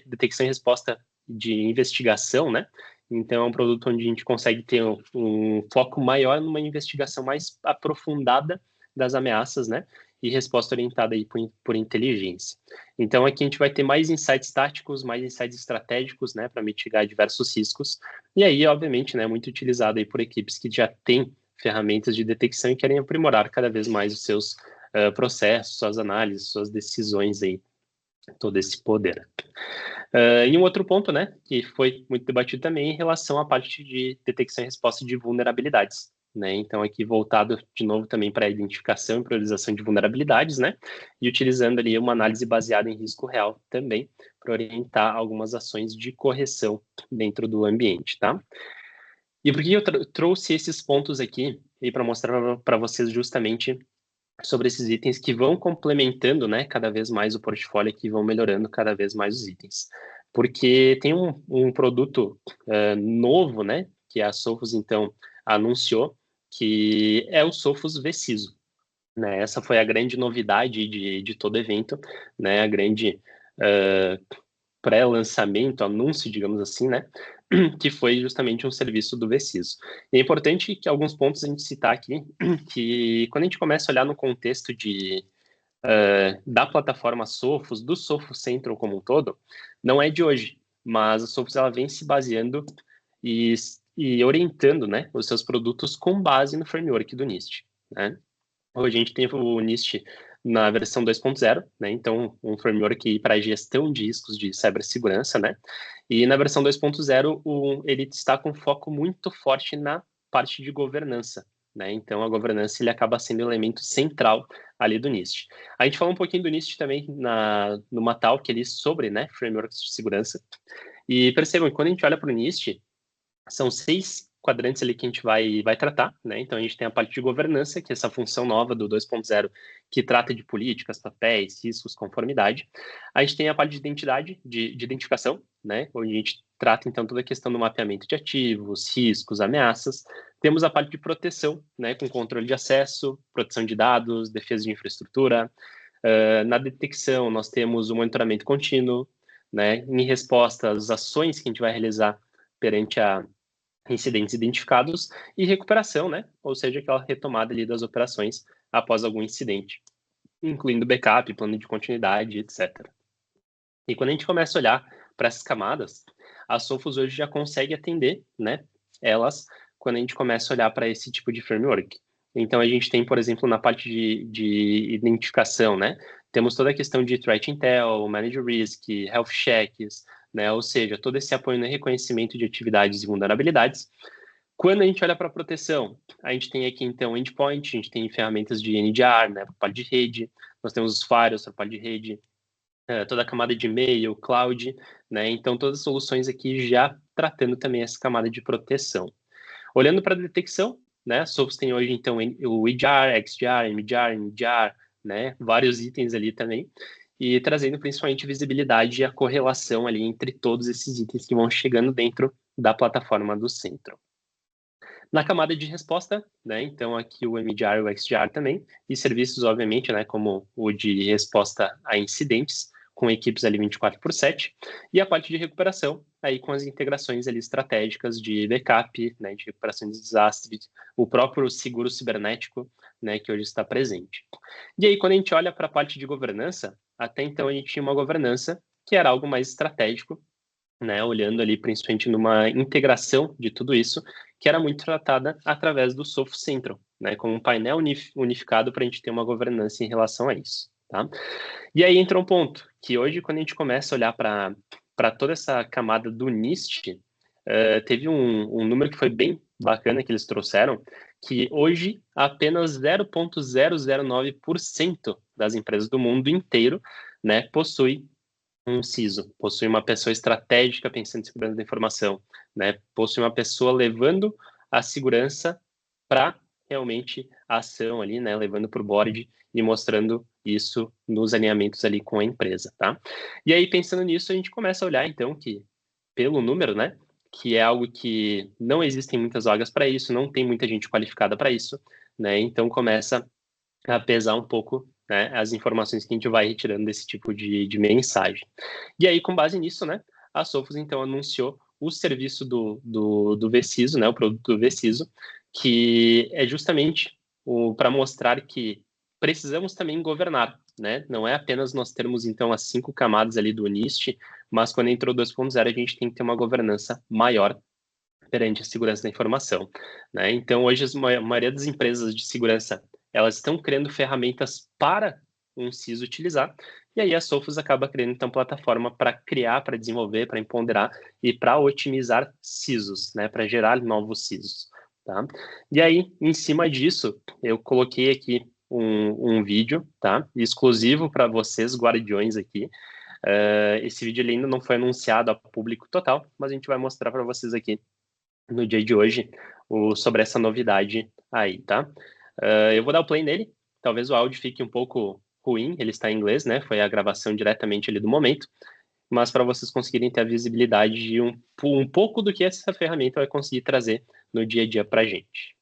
detecção e resposta de investigação, né? Então, é um produto onde a gente consegue ter um foco maior numa investigação mais aprofundada das ameaças, né? E resposta orientada aí por inteligência. Então, aqui a gente vai ter mais insights táticos, mais insights estratégicos, né? Para mitigar diversos riscos. E aí, obviamente, né? Muito utilizado aí por equipes que já têm ferramentas de detecção e querem aprimorar cada vez mais os seus processos, suas análises, suas decisões aí, todo esse poder. E um outro ponto, né, que foi muito debatido também em relação à parte de detecção e resposta de vulnerabilidades, né, então aqui voltado de novo também para a identificação e priorização de vulnerabilidades, né, e utilizando ali uma análise baseada em risco real também para orientar algumas ações de correção dentro do ambiente, tá? E por que eu trouxe esses pontos aqui e para mostrar para vocês justamente sobre esses itens que vão complementando, né, cada vez mais o portfólio, que vão melhorando cada vez mais os itens. Porque tem um produto novo, né, que a Sophos, então, anunciou, que é o Sophos Veciso, né? Essa foi a grande novidade de todo evento, né, a grande pré-lançamento, anúncio, digamos assim, né, que foi justamente um serviço do Veciso. E é importante que alguns pontos a gente citar aqui, que quando a gente começa a olhar no contexto da plataforma Sophos, do Sophos Central como um todo, não é de hoje, mas a Sophos ela vem se baseando e orientando, né, os seus produtos com base no framework do NIST, né? Hoje a gente tem o NIST na versão 2.0, né? Então, um framework para gestão de riscos de cibersegurança, né? E na versão 2.0, ele está com foco muito forte na parte de governança, né? Então, a governança ele acaba sendo um elemento central ali do NIST. A gente falou um pouquinho do NIST também numa talk ali sobre, né, frameworks de segurança. E percebam que quando a gente olha para o NIST, são 6 quadrantes ali que a gente vai tratar, né? Então, a gente tem a parte de governança, que é essa função nova do 2.0, que trata de políticas, papéis, riscos, conformidade. A gente tem a parte de identidade, de identificação, né? Onde a gente trata, então, toda a questão do mapeamento de ativos, riscos, ameaças. Temos a parte de proteção, né? Com controle de acesso, proteção de dados, defesa de infraestrutura. Na detecção, nós temos o monitoramento contínuo, né? Em resposta às ações que a gente vai realizar perante a incidentes identificados e recuperação, né? Ou seja, aquela retomada ali das operações após algum incidente, incluindo backup, plano de continuidade, etc. E quando a gente começa a olhar para essas camadas, a Sophos hoje já consegue atender, né? Elas, quando a gente começa a olhar para esse tipo de framework. Então, a gente tem, por exemplo, na parte de identificação, né? Temos toda a questão de Threat Intel, Manage Risk, Health Checks, né? Ou seja, todo esse apoio no reconhecimento de atividades e vulnerabilidades. Quando a gente olha para a proteção, a gente tem aqui, então, endpoint, a gente tem ferramentas de NDR, né? Para a parte de rede, nós temos os firewalls para a parte de rede, toda a camada de e-mail, cloud, né? Então, todas as soluções aqui já tratando também essa camada de proteção. Olhando para a detecção, né? A Sophos tem hoje, então, o EDR, XDR, MDR, NDR, né? Vários itens ali também. E trazendo principalmente visibilidade e a correlação ali entre todos esses itens que vão chegando dentro da plataforma do Central. Na camada de resposta, né, então aqui o MDR e o XDR também, e serviços, obviamente, né, como o de resposta a incidentes, com equipes ali 24/7, e a parte de recuperação, aí com as integrações ali estratégicas de backup, né, de recuperação de desastres, o próprio seguro cibernético, né, que hoje está presente. E aí, quando a gente olha para a parte de governança, até então a gente tinha uma governança que era algo mais estratégico, né, olhando ali principalmente numa integração de tudo isso, que era muito tratada através do Sophos Central, né, como um painel unificado para a gente ter uma governança em relação a isso. tá? E aí entra um ponto, que hoje quando a gente começa a olhar para toda essa camada do NIST, teve um número que foi bem bacana que eles trouxeram, que hoje apenas 0,009% das empresas do mundo inteiro, né, possui um CISO, possui uma pessoa estratégica pensando em segurança da informação, né, possui uma pessoa levando a segurança para realmente a ação ali, né, levando para o board e mostrando isso nos alinhamentos ali com a empresa, tá? E aí, pensando nisso, a gente começa a olhar, então, que pelo número, né, que é algo que não existem muitas vagas para isso, não tem muita gente qualificada para isso, né, então começa a pesar um pouco, né, as informações que a gente vai retirando desse tipo de mensagem. E aí, com base nisso, né, a Sophos, então, anunciou o serviço do Veciso, né, o produto do Veciso, que é justamente para mostrar que precisamos também governar, né? Não é apenas nós termos, então, as 5 camadas ali do NIST, mas quando entrou 2.0, a gente tem que ter uma governança maior perante a segurança da informação, né? Então, hoje, a maioria das empresas de segurança, elas estão criando ferramentas para um CISO utilizar, e aí a Sophos acaba criando, então, plataforma para criar, para desenvolver, para empoderar e para otimizar CISOs, né? Para gerar novos CISOs, tá? E aí, em cima disso, eu coloquei aqui um vídeo, tá? Exclusivo para vocês, guardiões aqui. Esse vídeo ele ainda não foi anunciado a público total, mas a gente vai mostrar para vocês aqui no dia de hoje sobre essa novidade aí, tá? Eu vou dar o play nele, talvez o áudio fique um pouco ruim, ele está em inglês, né? Foi a gravação diretamente ali do momento, mas para vocês conseguirem ter a visibilidade de um pouco do que essa ferramenta vai conseguir trazer no dia a dia para a gente.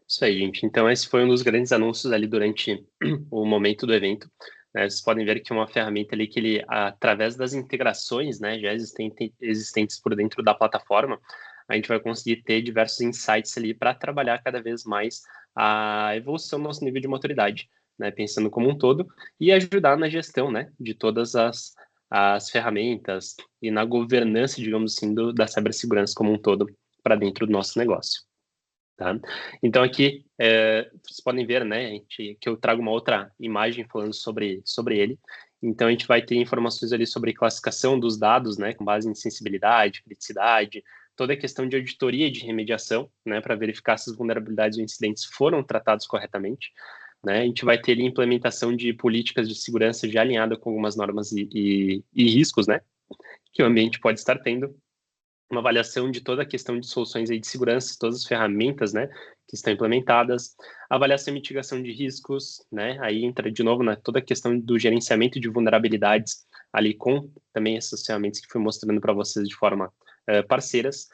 Isso aí, gente. Então, esse foi um dos grandes anúncios ali durante o momento do evento, né? Vocês podem ver que é uma ferramenta ali que ele, através das integrações, né, já existentes por dentro da plataforma, a gente vai conseguir ter diversos insights ali para trabalhar cada vez mais a evolução do nosso nível de maturidade, né, pensando como um todo, e ajudar na gestão, né, de todas as ferramentas e na governança, digamos assim, da cibersegurança como um todo para dentro do nosso negócio. Tá? Então aqui vocês podem ver, né, que eu trago uma outra imagem falando sobre ele. Então a gente vai ter informações ali sobre classificação dos dados, né, com base em sensibilidade, criticidade, toda a questão de auditoria e de remediação, né, para verificar se as vulnerabilidades ou incidentes foram tratados corretamente. Né? A gente vai ter ali implementação de políticas de segurança já alinhada com algumas normas e riscos, né, que o ambiente pode estar tendo. Uma avaliação de toda a questão de soluções aí de segurança, todas as ferramentas, né, que estão implementadas, avaliação e mitigação de riscos, né, aí entra de novo toda a questão do gerenciamento de vulnerabilidades ali com também essas ferramentas que fui mostrando para vocês de forma parceiras,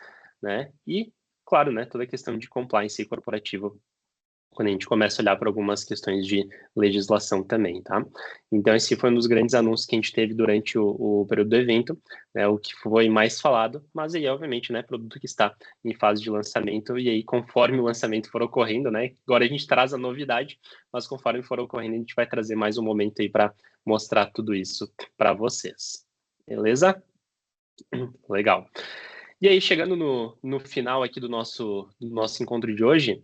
né, e claro, né, toda a questão de compliance corporativa quando a gente começa a olhar para algumas questões de legislação também, tá? Então, esse foi um dos grandes anúncios que a gente teve durante o período do evento, né, o que foi mais falado, mas aí, obviamente, né, produto que está em fase de lançamento, e aí, conforme o lançamento for ocorrendo, né, agora a gente traz a novidade, mas conforme for ocorrendo, a gente vai trazer mais um momento aí para mostrar tudo isso para vocês. Beleza? Legal. E aí, chegando no final aqui do nosso encontro de hoje,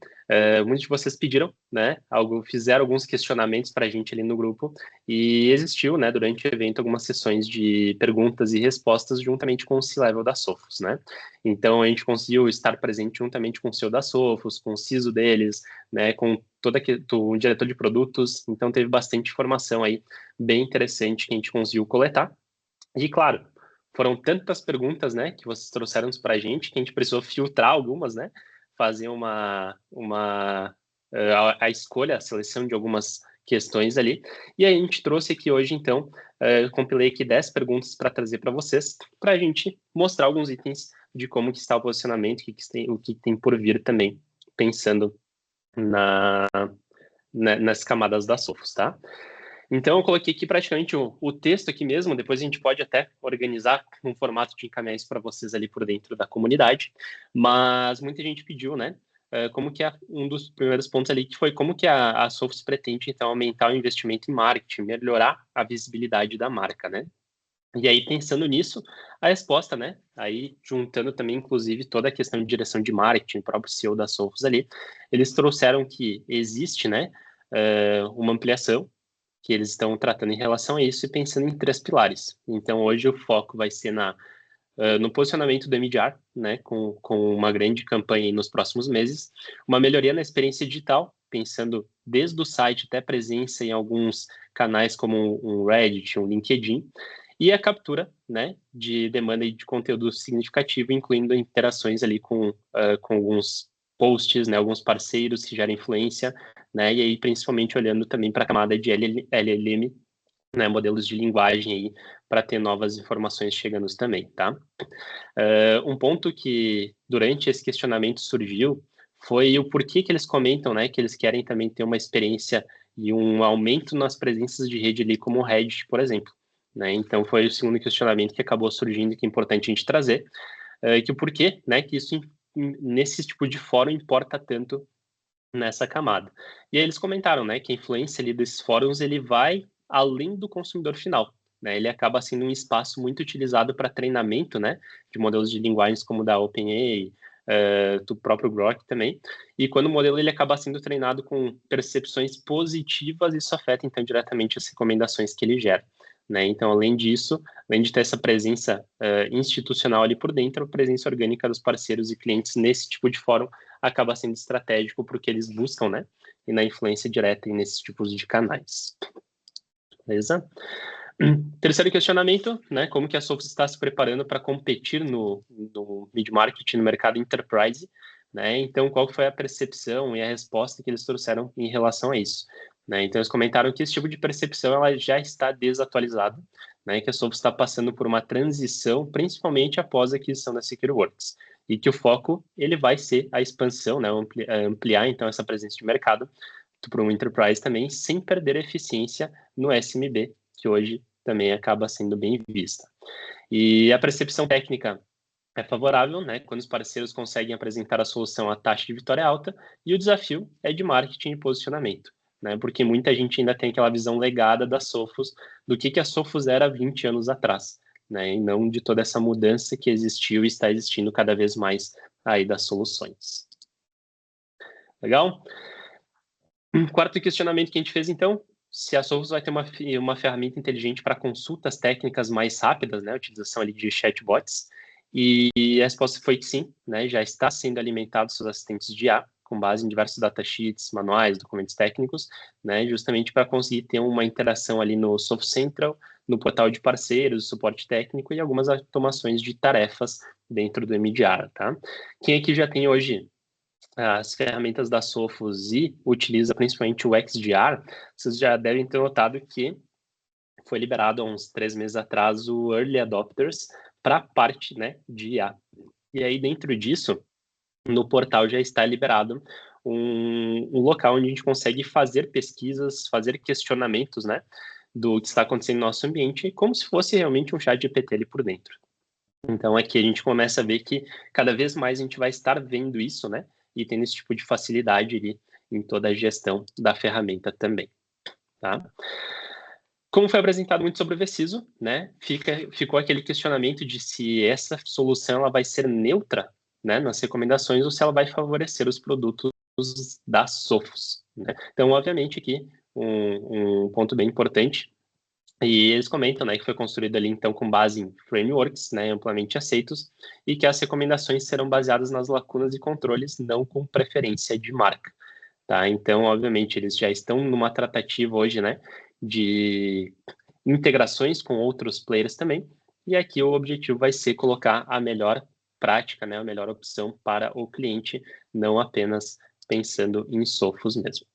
muitos de vocês pediram, né, fizeram alguns questionamentos para a gente ali no grupo, e existiu, né, durante o evento, algumas sessões de perguntas e respostas juntamente com o C-Level da Sophos, né? Então, a gente conseguiu estar presente juntamente com o CEO da Sophos, com o CISO deles, né, com o diretor de produtos, então teve bastante informação aí, bem interessante, que a gente conseguiu coletar. E, claro, foram tantas perguntas, né, que vocês trouxeram para a gente, que a gente precisou filtrar algumas, né, fazer a escolha, a seleção de algumas questões ali. E aí a gente trouxe aqui hoje, então, compilei aqui 10 perguntas para trazer para vocês, para a gente mostrar alguns itens de como que está o posicionamento, o que tem por vir também, pensando nas camadas da Sophos, tá? Então, eu coloquei aqui praticamente o texto aqui mesmo, depois a gente pode até organizar um formato de encaminhar isso para vocês ali por dentro da comunidade, mas muita gente pediu, né, como que um dos primeiros pontos ali, que foi como que a Sophos pretende, então, aumentar o investimento em marketing, melhorar a visibilidade da marca, né? E aí, pensando nisso, a resposta, né, aí juntando também, inclusive, toda a questão de direção de marketing, o próprio CEO da Sophos ali, eles trouxeram que existe, né, uma ampliação que eles estão tratando em relação a isso e pensando em 3 pilares. Então, hoje o foco vai ser no posicionamento do MDR, né, com uma grande campanha nos próximos meses, uma melhoria na experiência digital, pensando desde o site até presença em alguns canais como um Reddit, um LinkedIn, e a captura, né, de demanda e de conteúdo significativo, incluindo interações ali com alguns posts, né, alguns parceiros que geram influência, né, e aí principalmente olhando também para a camada de LLM, né, modelos de linguagem aí, para ter novas informações chegando também, tá? Um ponto que durante esse questionamento surgiu foi o porquê que eles comentam, né, que eles querem também ter uma experiência e um aumento nas presenças de rede ali, como o Reddit, por exemplo, né? Então foi o segundo questionamento que acabou surgindo, que é importante a gente trazer, que o porquê, né, que isso nesse tipo de fórum importa tanto nessa camada. E aí eles comentaram, né, que a influência ali desses fóruns, ele vai além do consumidor final, né? Ele acaba sendo um espaço muito utilizado para treinamento, né, de modelos de linguagens como o da OpenAI, do próprio Grok também. E quando o modelo ele acaba sendo treinado com percepções positivas, isso afeta então diretamente as recomendações que ele gera. Né? Então, além disso, além de ter essa presença institucional ali por dentro, a presença orgânica dos parceiros e clientes nesse tipo de fórum acaba sendo estratégico para o que eles buscam, né? E na influência direta nesses tipos de canais. Beleza? Terceiro questionamento, né? Como que a Sophos está se preparando para competir no mid-market, no mercado enterprise, né? Então, qual foi a percepção e a resposta que eles trouxeram em relação a isso? Né? Então, eles comentaram que esse tipo de percepção ela já está desatualizada, né? Que a Sophos está passando por uma transição, principalmente após a aquisição da SecureWorks, e que o foco ele vai ser a expansão, né? Ampliar então essa presença de mercado para um Enterprise também, sem perder eficiência no SMB, que hoje também acaba sendo bem vista. E a percepção técnica é favorável, né, quando os parceiros conseguem apresentar a solução a taxa de vitória alta, e o desafio é de marketing e posicionamento, né, porque muita gente ainda tem aquela visão legada da Sophos, do que a Sophos era 20 anos atrás, né, e não de toda essa mudança que existiu e está existindo cada vez mais aí das soluções. Legal? Quarto questionamento que a gente fez, então, se a Sophos vai ter uma ferramenta inteligente para consultas técnicas mais rápidas, né, a utilização ali de chatbots, e a resposta foi que sim, né, já está sendo alimentado seus assistentes de IA, com base em diversos datasheets, manuais, documentos técnicos, né, justamente para conseguir ter uma interação ali no Sophos Central, no portal de parceiros, suporte técnico e algumas automações de tarefas dentro do MDR, tá? Quem aqui já tem hoje as ferramentas da Sophos e utiliza principalmente o XDR, vocês já devem ter notado que foi liberado há uns 3 meses atrás o Early Adopters para a parte, né, de IA. E aí, dentro disso, no portal já está liberado um local onde a gente consegue fazer pesquisas, fazer questionamentos, né, do que está acontecendo no nosso ambiente, como se fosse realmente um chat GPT ali por dentro. Então, aqui a gente começa a ver que cada vez mais a gente vai estar vendo isso, né, e tendo esse tipo de facilidade ali em toda a gestão da ferramenta também, tá? Como foi apresentado muito sobre o Veciso, né, ficou aquele questionamento de se essa solução ela vai ser neutra, né, nas recomendações ou se ela vai favorecer os produtos da Sophos, né? Então, obviamente, aqui um ponto bem importante, e eles comentam, né, que foi construído ali, então, com base em frameworks, né, amplamente aceitos, e que as recomendações serão baseadas nas lacunas e controles, não com preferência de marca, tá? Então, obviamente, eles já estão numa tratativa hoje, né, de integrações com outros players também, e aqui o objetivo vai ser colocar a melhor prática, né, a melhor opção para o cliente, não apenas pensando em Sophos mesmo.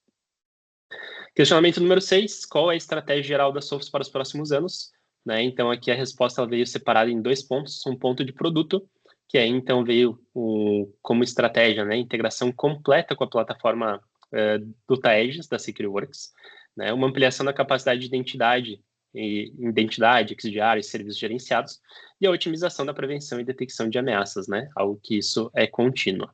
Questionamento número 6, qual é a estratégia geral da Sophos para os próximos anos? Né, então, aqui a resposta ela veio separada em 2 pontos, um ponto de produto, que aí, então, veio como estratégia, né, integração completa com a plataforma do Taegis, da SecureWorks, né, uma ampliação da capacidade de identidade, XDR e serviços gerenciados, e a otimização da prevenção e detecção de ameaças, né, algo que isso é contínuo.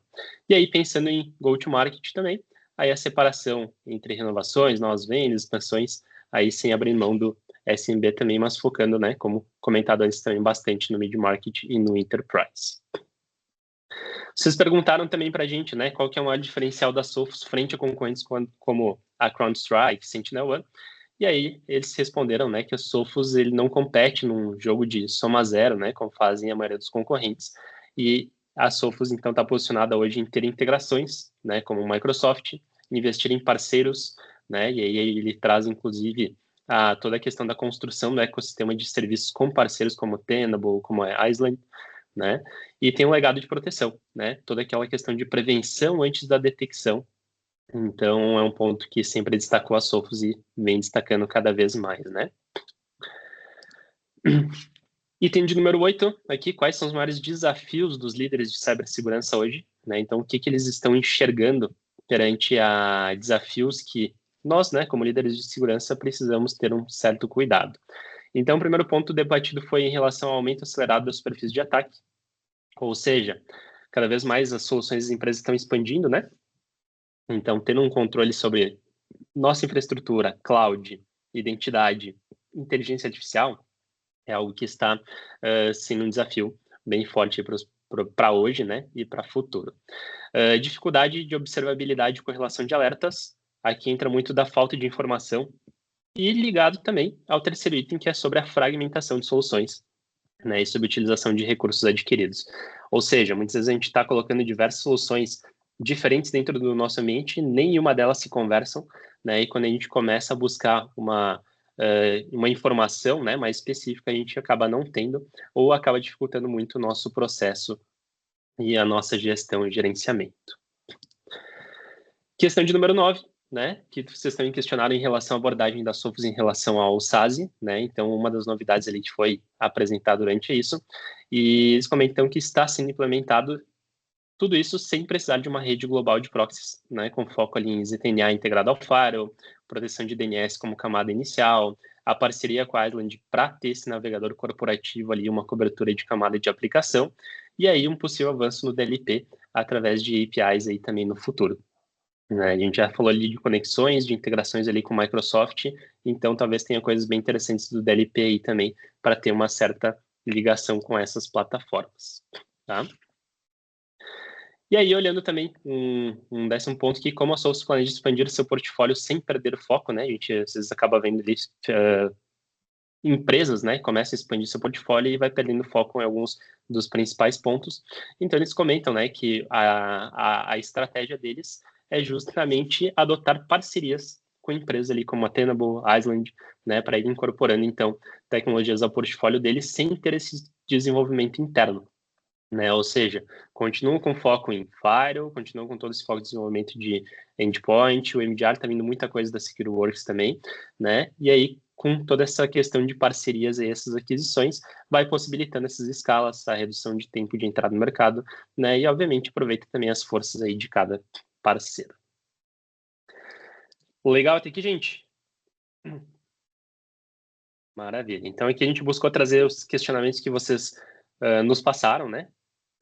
E aí, pensando em go-to-market também, aí a separação entre renovações, novas vendas, expansões, aí sem abrir mão do SMB também, mas focando, né, como comentado antes também, bastante no mid-market e no enterprise. Vocês perguntaram também para a gente, né, qual que é o maior diferencial da Sophos frente a concorrentes como a CrowdStrike, SentinelOne, e aí eles responderam, né, que a Sophos ele não compete num jogo de soma zero, né, como fazem a maioria dos concorrentes, e a Sophos, então, está posicionada hoje em ter integrações, né, como o Microsoft, investir em parceiros, né, e aí ele traz, inclusive, toda a questão da construção do ecossistema de serviços com parceiros como Tenable, como a Island, né, e tem um legado de proteção, né, toda aquela questão de prevenção antes da detecção. Então, é um ponto que sempre destacou a Sophos e vem destacando cada vez mais, né. Item de número 8, aqui, quais são os maiores desafios dos líderes de cibersegurança hoje, né? Então, o que eles estão enxergando perante a desafios que nós, né, como líderes de segurança, precisamos ter um certo cuidado. Então, o primeiro ponto debatido foi em relação ao aumento acelerado dos perfis de ataque, ou seja, cada vez mais as soluções das empresas estão expandindo, né? Então, tendo um controle sobre nossa infraestrutura, cloud, identidade, inteligência artificial, é algo que está sendo um desafio bem forte para hoje, né, e para o futuro. Dificuldade de observabilidade e correlação de alertas, aqui entra muito da falta de informação, e ligado também ao terceiro item, que é sobre a fragmentação de soluções, né, e sobre a utilização de recursos adquiridos. Ou seja, muitas vezes a gente está colocando diversas soluções diferentes dentro do nosso ambiente, nenhuma delas se conversam, né, e quando a gente começa a buscar uma informação, né, mais específica, a gente acaba não tendo ou acaba dificultando muito o nosso processo e a nossa gestão e gerenciamento. Questão de número 9, né, que vocês também questionaram em relação à abordagem da Sophos em relação ao SASE, né, então uma das novidades ali que foi apresentada durante isso, e eles comentam que está sendo implementado tudo isso sem precisar de uma rede global de proxies, né, com foco ali em ZTNA integrado ao firewall, proteção de DNS como camada inicial, a parceria com a Island para ter esse navegador corporativo ali, uma cobertura de camada de aplicação, e aí um possível avanço no DLP através de APIs aí também no futuro. Né? A gente já falou ali de conexões, de integrações ali com Microsoft, então talvez tenha coisas bem interessantes do DLP aí também para ter uma certa ligação com essas plataformas, tá? E aí, olhando também um décimo ponto que, como a Soul's planeja expandir seu portfólio sem perder o foco, né? A gente às vezes acaba vendo ali empresas, né? Começam a expandir seu portfólio e vai perdendo foco em alguns dos principais pontos. Então, eles comentam, né, que a estratégia deles é justamente adotar parcerias com empresas ali como a Tenable, Island, né, para ir incorporando, então, tecnologias ao portfólio deles sem ter esse desenvolvimento interno. Né? Ou seja, continuam com foco em firewall, continuam com todo esse foco de desenvolvimento de endpoint, o MDR está vindo muita coisa da SecureWorks também, né? E aí, com toda essa questão de parcerias e essas aquisições, vai possibilitando essas escalas, a redução de tempo de entrada no mercado, né? E, obviamente, aproveita também as forças aí de cada parceiro. Legal até aqui, gente? Maravilha. Então, aqui a gente buscou trazer os questionamentos que vocês nos passaram, né?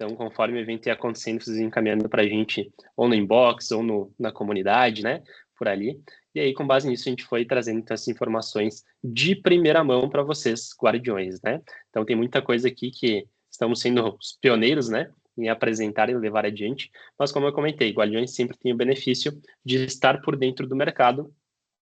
Então, conforme o evento ia acontecendo, vocês iam encaminhando para a gente, ou no inbox, ou na comunidade, né? Por ali. E aí, com base nisso, a gente foi trazendo então, essas informações de primeira mão para vocês, guardiões, né? Então, tem muita coisa aqui que estamos sendo os pioneiros, né? Em apresentar e levar adiante. Mas, como eu comentei, guardiões sempre tem o benefício de estar por dentro do mercado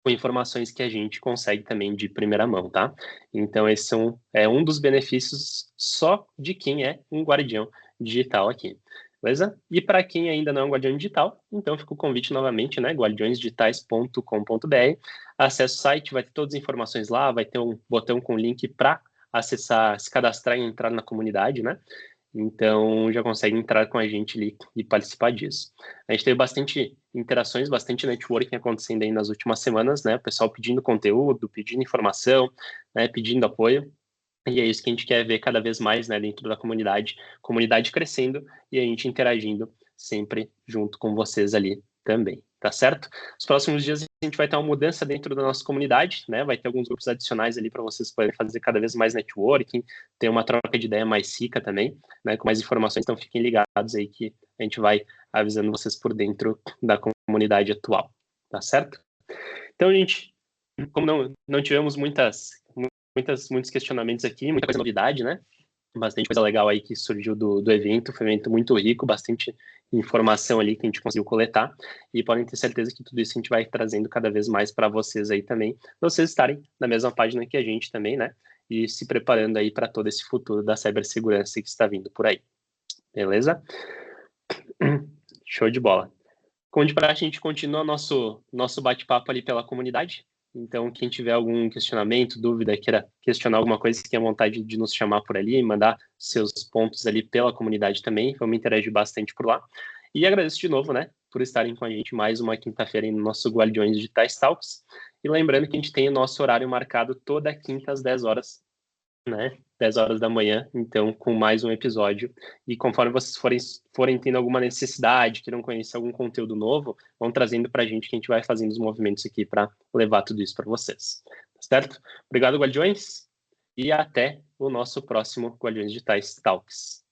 com informações que a gente consegue também de primeira mão, tá? Então, esse é um dos benefícios só de quem é um guardião digital aqui, beleza? E para quem ainda não é um guardião digital, então fica o convite novamente, né? guardiõesdigitais.com.br. Acesse o site, vai ter todas as informações lá, vai ter um botão com link para acessar, se cadastrar e entrar na comunidade, né? Então, já consegue entrar com a gente ali e participar disso. A gente teve bastante interações, bastante networking acontecendo aí nas últimas semanas, né? O pessoal pedindo conteúdo, pedindo informação, né? Pedindo apoio. E é isso que a gente quer ver cada vez mais, né? Dentro da comunidade crescendo e a gente interagindo sempre junto com vocês ali também, tá certo? Nos próximos dias a gente vai ter uma mudança dentro da nossa comunidade, né? Vai ter alguns grupos adicionais ali para vocês poderem fazer cada vez mais networking, ter uma troca de ideia mais rica também, né? Com mais informações, então fiquem ligados aí que a gente vai avisando vocês por dentro da comunidade atual, tá certo? Então, gente, como não tivemos muitos questionamentos aqui, muita coisa novidade, né? Bastante coisa legal aí que surgiu do evento, foi um evento muito rico, bastante informação ali que a gente conseguiu coletar, e podem ter certeza que tudo isso a gente vai trazendo cada vez mais para vocês aí também, para vocês estarem na mesma página que a gente também, né? E se preparando aí para todo esse futuro da cibersegurança que está vindo por aí. Beleza? Show de bola. Como de praxe, a gente continua nosso bate-papo ali pela comunidade. Então, quem tiver algum questionamento, dúvida, queira questionar alguma coisa, tenha vontade de nos chamar por ali e mandar seus pontos ali pela comunidade também. Vamos interagir bastante por lá. E agradeço de novo, né, por estarem com a gente mais uma quinta-feira no nosso Guardiões Digitais Talks. E lembrando que a gente tem o nosso horário marcado toda quinta às 10 horas, né? 10 horas da manhã, então, com mais um episódio. E conforme vocês forem tendo alguma necessidade, queiram conhecer algum conteúdo novo, vão trazendo para a gente que a gente vai fazendo os movimentos aqui para levar tudo isso para vocês. Tá certo? Obrigado, Guardiões, e até o nosso próximo Guardiões Digitais Talks.